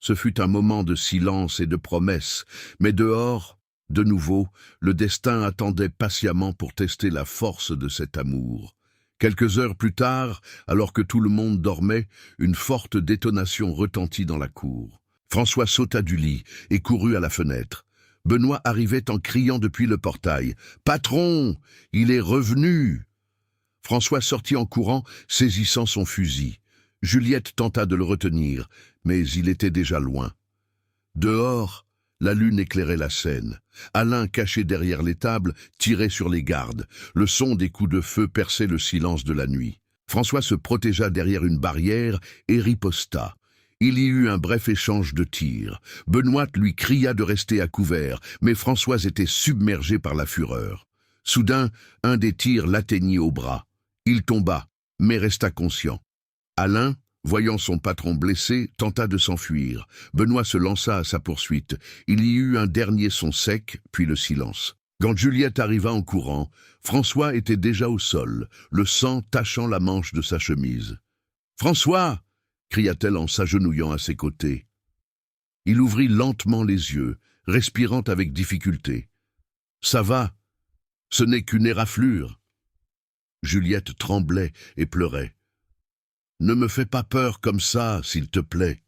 Ce fut un moment de silence et de promesses, mais dehors, de nouveau, le destin attendait patiemment pour tester la force de cet amour. Quelques heures plus tard, alors que tout le monde dormait, une forte détonation retentit dans la cour. François sauta du lit et courut à la fenêtre. Benoît arrivait en criant depuis le portail. « Patron, il est revenu !» François sortit en courant, saisissant son fusil. Juliette tenta de le retenir, mais il était déjà loin. Dehors, la lune éclairait la scène. Alain, caché derrière les tables, tirait sur les gardes. Le son des coups de feu perçait le silence de la nuit. François se protégea derrière une barrière et riposta. Il y eut un bref échange de tirs. Benoît lui cria de rester à couvert, mais François était submergé par la fureur. Soudain, un des tirs l'atteignit au bras. Il tomba, mais resta conscient. Alain, voyant son patron blessé, tenta de s'enfuir. Benoît se lança à sa poursuite. Il y eut un dernier son sec, puis le silence. Quand Juliette arriva en courant, François était déjà au sol, le sang tachant la manche de sa chemise. « François !» cria-t-elle en s'agenouillant à ses côtés. Il ouvrit lentement les yeux, respirant avec difficulté. « Ça va, ce n'est qu'une éraflure. » Juliette tremblait et pleurait. « Ne me fais pas peur comme ça, s'il te plaît. »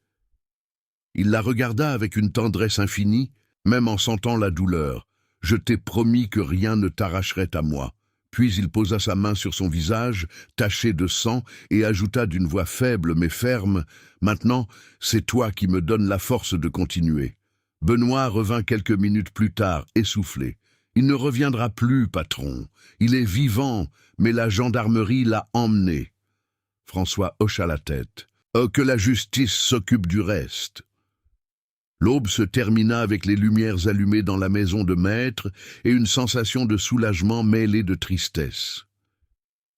Il la regarda avec une tendresse infinie, même en sentant la douleur. « Je t'ai promis que rien ne t'arracherait à moi. » Puis il posa sa main sur son visage, taché de sang, et ajouta d'une voix faible mais ferme, « Maintenant, c'est toi qui me donnes la force de continuer. » Benoît revint quelques minutes plus tard, essoufflé. « Il ne reviendra plus, patron. Il est vivant, mais la gendarmerie l'a emmené. » François hocha la tête. « Oh, que la justice s'occupe du reste. » L'aube se termina avec les lumières allumées dans la maison de maître et une sensation de soulagement mêlée de tristesse.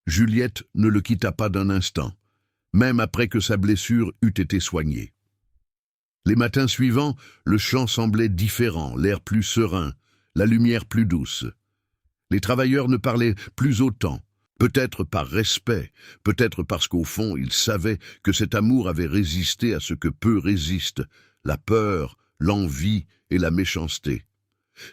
Juliette ne le quitta pas d'un instant, même après que sa blessure eût été soignée. Les matins suivants, le champ semblait différent, l'air plus serein, la lumière plus douce. Les travailleurs ne parlaient plus autant, peut-être par respect, peut-être parce qu'au fond ils savaient que cet amour avait résisté à ce que peu résistent, la peur, l'envie et la méchanceté.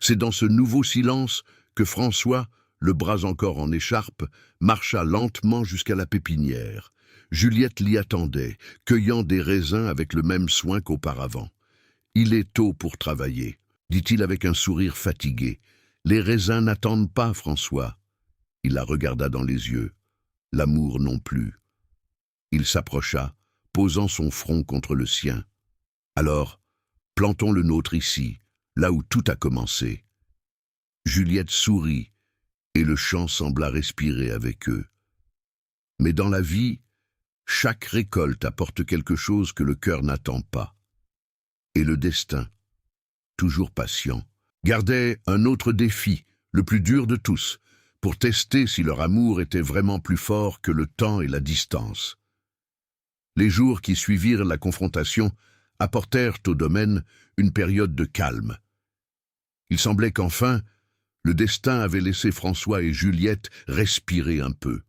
C'est dans ce nouveau silence que François, le bras encore en écharpe, marcha lentement jusqu'à la pépinière. Juliette l'y attendait, cueillant des raisins avec le même soin qu'auparavant. « Il est tôt pour travailler, » dit-il avec un sourire fatigué. « Les raisins n'attendent pas, François. » Il la regarda dans les yeux. L'amour non plus. Il s'approcha, posant son front contre le sien. « Alors, plantons le nôtre ici, là où tout a commencé. » Juliette sourit, et le champ sembla respirer avec eux. Mais dans la vie, chaque récolte apporte quelque chose que le cœur n'attend pas. Et le destin, toujours patient, gardait un autre défi, le plus dur de tous, pour tester si leur amour était vraiment plus fort que le temps et la distance. Les jours qui suivirent la confrontation apportèrent au domaine une période de calme. Il semblait qu'enfin, le destin avait laissé François et Juliette respirer un peu.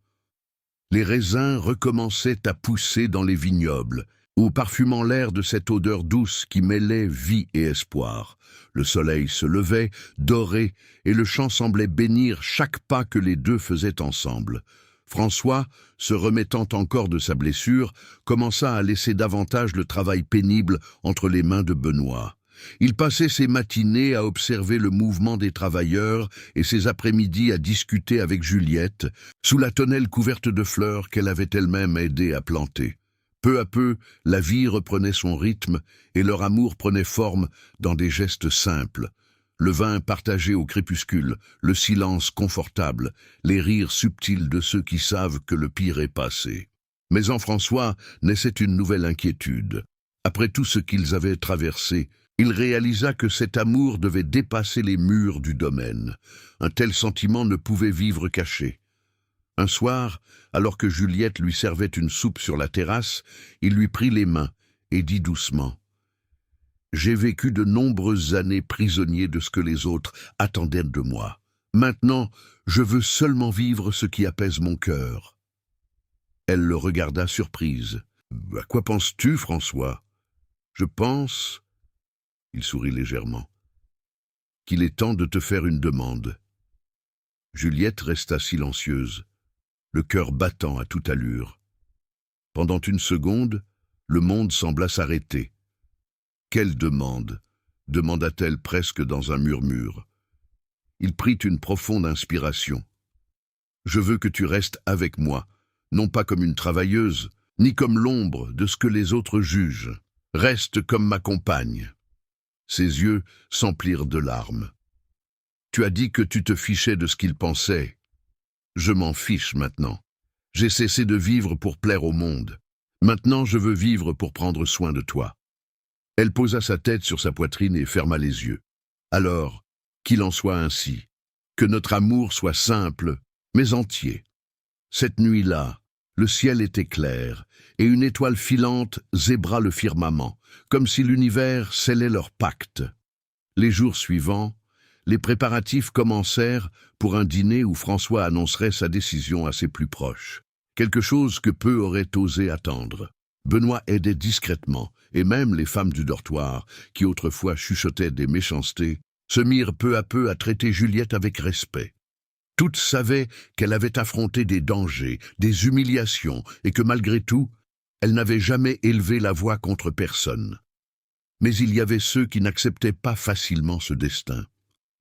Les raisins recommençaient à pousser dans les vignobles, où parfumant l'air de cette odeur douce qui mêlait vie et espoir. Le soleil se levait, doré, et le champ semblait bénir chaque pas que les deux faisaient ensemble. François, se remettant encore de sa blessure, commença à laisser davantage le travail pénible entre les mains de Benoît. Il passait ses matinées à observer le mouvement des travailleurs et ses après-midi à discuter avec Juliette, sous la tonnelle couverte de fleurs qu'elle avait elle-même aidé à planter. Peu à peu, la vie reprenait son rythme et leur amour prenait forme dans des gestes simples. Le vin partagé au crépuscule, le silence confortable, les rires subtils de ceux qui savent que le pire est passé. Mais en François naissait une nouvelle inquiétude. Après tout ce qu'ils avaient traversé, il réalisa que cet amour devait dépasser les murs du domaine. Un tel sentiment ne pouvait vivre caché. Un soir, alors que Juliette lui servait une soupe sur la terrasse, il lui prit les mains et dit doucement « J'ai vécu de nombreuses années prisonnier de ce que les autres attendaient de moi. Maintenant, je veux seulement vivre ce qui apaise mon cœur. » Elle le regarda surprise. « À quoi penses-tu, François ? » « Je pense... » Il sourit légèrement. « Qu'il est temps de te faire une demande. » Juliette resta silencieuse, le cœur battant à toute allure. Pendant une seconde, le monde sembla s'arrêter. « Quelle demande ?» demanda-t-elle presque dans un murmure. Il prit une profonde inspiration. « Je veux que tu restes avec moi, non pas comme une travailleuse, ni comme l'ombre de ce que les autres jugent. Reste comme ma compagne. » Ses yeux s'emplirent de larmes. Tu as dit que tu te fichais de ce qu'il pensait. Je m'en fiche maintenant. J'ai cessé de vivre pour plaire au monde. Maintenant, je veux vivre pour prendre soin de toi. Elle posa sa tête sur sa poitrine et ferma les yeux. Alors, qu'il en soit ainsi. Que notre amour soit simple, mais entier. Cette nuit-là, le ciel était clair, et une étoile filante zébra le firmament, comme si l'univers scellait leur pacte. Les jours suivants, les préparatifs commencèrent pour un dîner où François annoncerait sa décision à ses plus proches. Quelque chose que peu auraient osé attendre. Benoît aidait discrètement, et même les femmes du dortoir, qui autrefois chuchotaient des méchancetés, se mirent peu à peu à traiter Juliette avec respect. Toutes savaient qu'elle avait affronté des dangers, des humiliations, et que malgré tout, elle n'avait jamais élevé la voix contre personne. Mais il y avait ceux qui n'acceptaient pas facilement ce destin.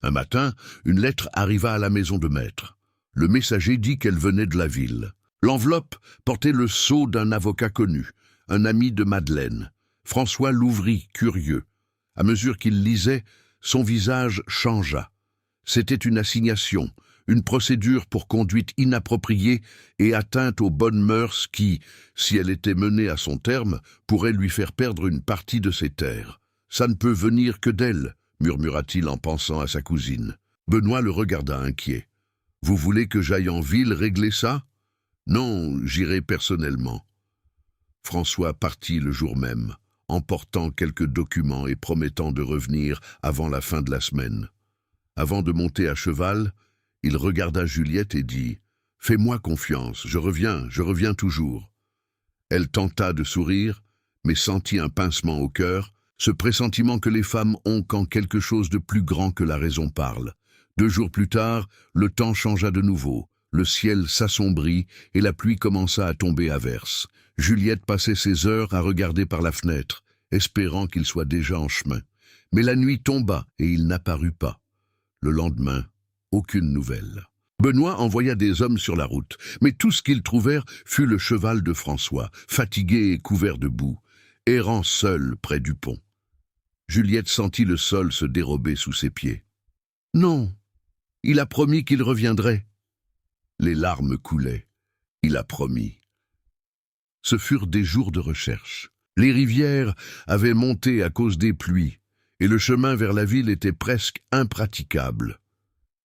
Un matin, une lettre arriva à la maison de maître. Le messager dit qu'elle venait de la ville. L'enveloppe portait le sceau d'un avocat connu, un ami de Madeleine. François l'ouvrit, curieux. À mesure qu'il lisait, son visage changea. C'était une assignation, une procédure pour conduite inappropriée et atteinte aux bonnes mœurs qui, si elle était menée à son terme, pourrait lui faire perdre une partie de ses terres. « Ça ne peut venir que d'elle », murmura-t-il en pensant à sa cousine. Benoît le regarda inquiet. « Vous voulez que j'aille en ville régler ça ?»« Non, j'irai personnellement. » François partit le jour même, emportant quelques documents et promettant de revenir avant la fin de la semaine. Avant de monter à cheval, il regarda Juliette et dit « Fais-moi confiance, je reviens toujours. » Elle tenta de sourire, mais sentit un pincement au cœur, ce pressentiment que les femmes ont quand quelque chose de plus grand que la raison parle. 2 jours plus tard, le temps changea de nouveau. Le ciel s'assombrit et la pluie commença à tomber à verse. Juliette passait ses heures à regarder par la fenêtre, espérant qu'il soit déjà en chemin. Mais la nuit tomba et il n'apparut pas. Le lendemain, aucune nouvelle. Benoît envoya des hommes sur la route, mais tout ce qu'ils trouvèrent fut le cheval de François, fatigué et couvert de boue, errant seul près du pont. Juliette sentit le sol se dérober sous ses pieds. « Non, il a promis qu'il reviendrait. » Les larmes coulaient. Il a promis. Ce furent des jours de recherche. Les rivières avaient monté à cause des pluies, et le chemin vers la ville était presque impraticable.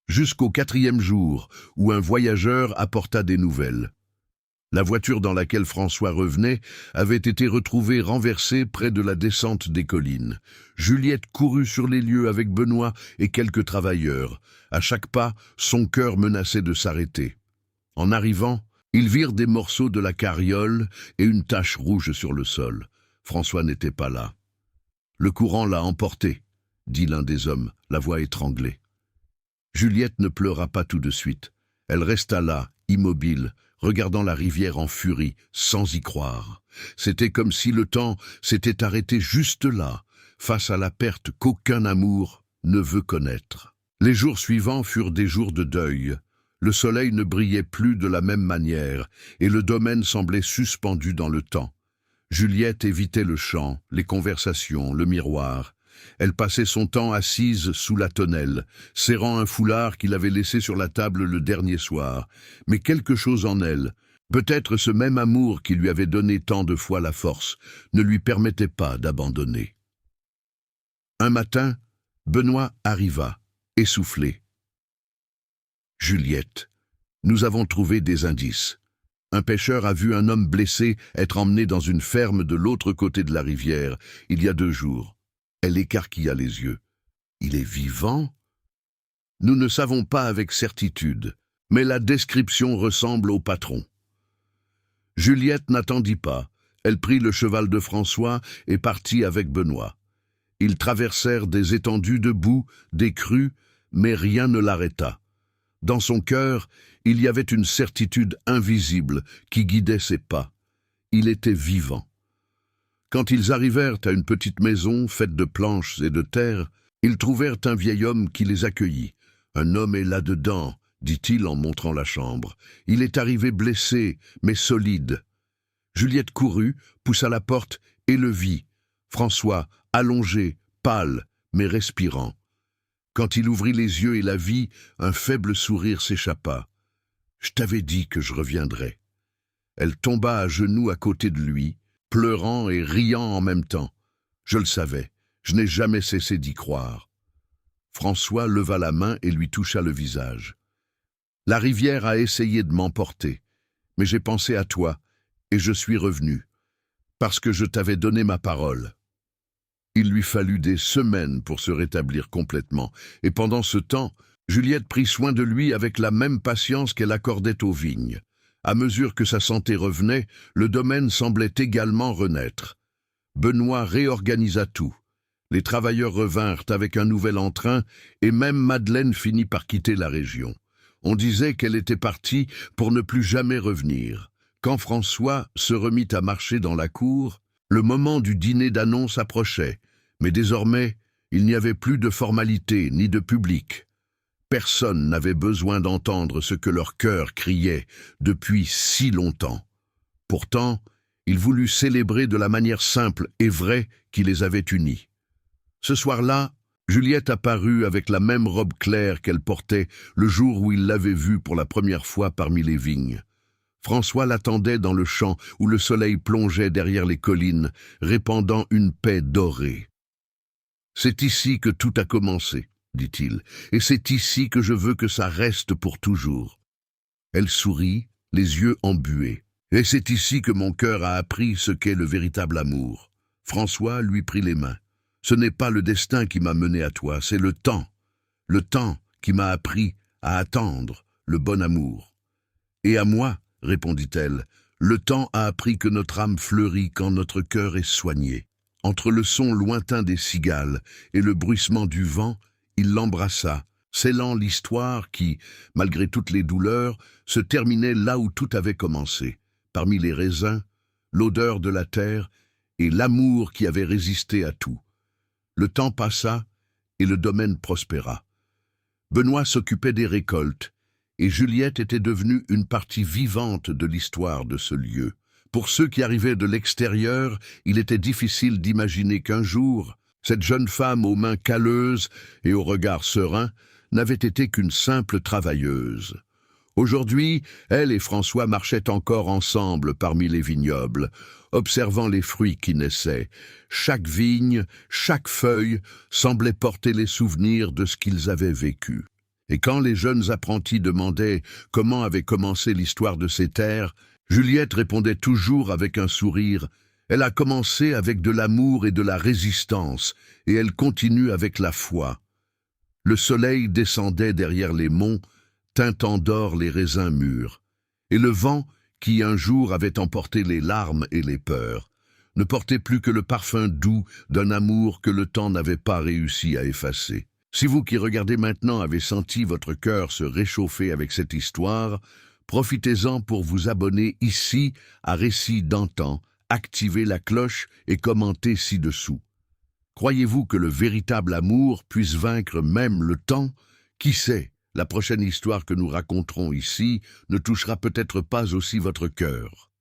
Jusqu'au 4e jour, où un voyageur apporta des nouvelles. La voiture dans laquelle François revenait avait été retrouvée renversée près de la descente des collines. Juliette courut sur les lieux avec Benoît et quelques travailleurs. À chaque pas, son cœur menaçait de s'arrêter. En arrivant, ils virent des morceaux de la carriole et une tache rouge sur le sol. François n'était pas là. « Le courant l'a emporté », dit l'un des hommes, la voix étranglée. Juliette ne pleura pas tout de suite. Elle resta là, immobile, regardant la rivière en furie, sans y croire. C'était comme si le temps s'était arrêté juste là, face à la perte qu'aucun amour ne veut connaître. Les jours suivants furent des jours de deuil. Le soleil ne brillait plus de la même manière, et le domaine semblait suspendu dans le temps. Juliette évitait le chant, les conversations, le miroir. Elle passait son temps assise sous la tonnelle, serrant un foulard qu'il avait laissé sur la table le dernier soir. Mais quelque chose en elle, peut-être ce même amour qui lui avait donné tant de fois la force, ne lui permettait pas d'abandonner. Un matin, Benoît arriva, essoufflé. « Juliette, nous avons trouvé des indices. Un pêcheur a vu un homme blessé être emmené dans une ferme de l'autre côté de la rivière, il y a 2 jours. » Elle écarquilla les yeux. « Il est vivant ?» « Nous ne savons pas avec certitude, mais la description ressemble au patron. » Juliette n'attendit pas. Elle prit le cheval de François et partit avec Benoît. Ils traversèrent des étendues de boue, des crues, mais rien ne l'arrêta. Dans son cœur, il y avait une certitude invisible qui guidait ses pas. Il était vivant. Quand ils arrivèrent à une petite maison faite de planches et de terre, ils trouvèrent un vieil homme qui les accueillit. « Un homme est là-dedans », dit-il en montrant la chambre. « Il est arrivé blessé, mais solide. » Juliette courut, poussa la porte et le vit. François, allongé, pâle, mais respirant. Quand il ouvrit les yeux et la vit, un faible sourire s'échappa. « Je t'avais dit que je reviendrais. » Elle tomba à genoux à côté de lui, pleurant et riant en même temps. Je le savais, je n'ai jamais cessé d'y croire. François leva la main et lui toucha le visage. « La rivière a essayé de m'emporter, mais j'ai pensé à toi et je suis revenu, parce que je t'avais donné ma parole. » Il lui fallut des semaines pour se rétablir complètement, et pendant ce temps, Juliette prit soin de lui avec la même patience qu'elle accordait aux vignes. À mesure que sa santé revenait, le domaine semblait également renaître. Benoît réorganisa tout. Les travailleurs revinrent avec un nouvel entrain, et même Madeleine finit par quitter la région. On disait qu'elle était partie pour ne plus jamais revenir. Quand François se remit à marcher dans la cour, le moment du dîner d'annonce approchait, mais désormais, il n'y avait plus de formalité ni de public. Personne n'avait besoin d'entendre ce que leur cœur criait depuis si longtemps. Pourtant, il voulut célébrer de la manière simple et vraie qui les avait unis. Ce soir-là, Juliette apparut avec la même robe claire qu'elle portait le jour où il l'avait vue pour la première fois parmi les vignes. François l'attendait dans le champ où le soleil plongeait derrière les collines, répandant une paix dorée. « C'est ici que tout a commencé, » dit-il, « et c'est ici que je veux que ça reste pour toujours. » Elle sourit, les yeux embués. « Et c'est ici que mon cœur a appris ce qu'est le véritable amour. » François lui prit les mains. « Ce n'est pas le destin qui m'a mené à toi, c'est le temps qui m'a appris à attendre le bon amour. » « Et à moi, » répondit-elle, « le temps a appris que notre âme fleurit quand notre cœur est soigné. » Entre le son lointain des cigales et le bruissement du vent, il l'embrassa, scellant l'histoire qui, malgré toutes les douleurs, se terminait là où tout avait commencé, parmi les raisins, l'odeur de la terre et l'amour qui avait résisté à tout. Le temps passa et le domaine prospéra. Benoît s'occupait des récoltes, et Juliette était devenue une partie vivante de l'histoire de ce lieu. Pour ceux qui arrivaient de l'extérieur, il était difficile d'imaginer qu'un jour, cette jeune femme aux mains calleuses et au regard serein n'avait été qu'une simple travailleuse. Aujourd'hui, elle et François marchaient encore ensemble parmi les vignobles, observant les fruits qui naissaient. Chaque vigne, chaque feuille semblait porter les souvenirs de ce qu'ils avaient vécu. Et quand les jeunes apprentis demandaient comment avait commencé l'histoire de ces terres, Juliette répondait toujours avec un sourire « Elle a commencé avec de l'amour et de la résistance, et elle continue avec la foi. » Le soleil descendait derrière les monts, teintant d'or les raisins mûrs, et le vent, qui un jour avait emporté les larmes et les peurs, ne portait plus que le parfum doux d'un amour que le temps n'avait pas réussi à effacer. Si vous qui regardez maintenant avez senti votre cœur se réchauffer avec cette histoire, profitez-en pour vous abonner ici à Récits d'antan, activez la cloche et commentez ci-dessous. Croyez-vous que le véritable amour puisse vaincre même le temps? Qui sait, la prochaine histoire que nous raconterons ici ne touchera peut-être pas aussi votre cœur.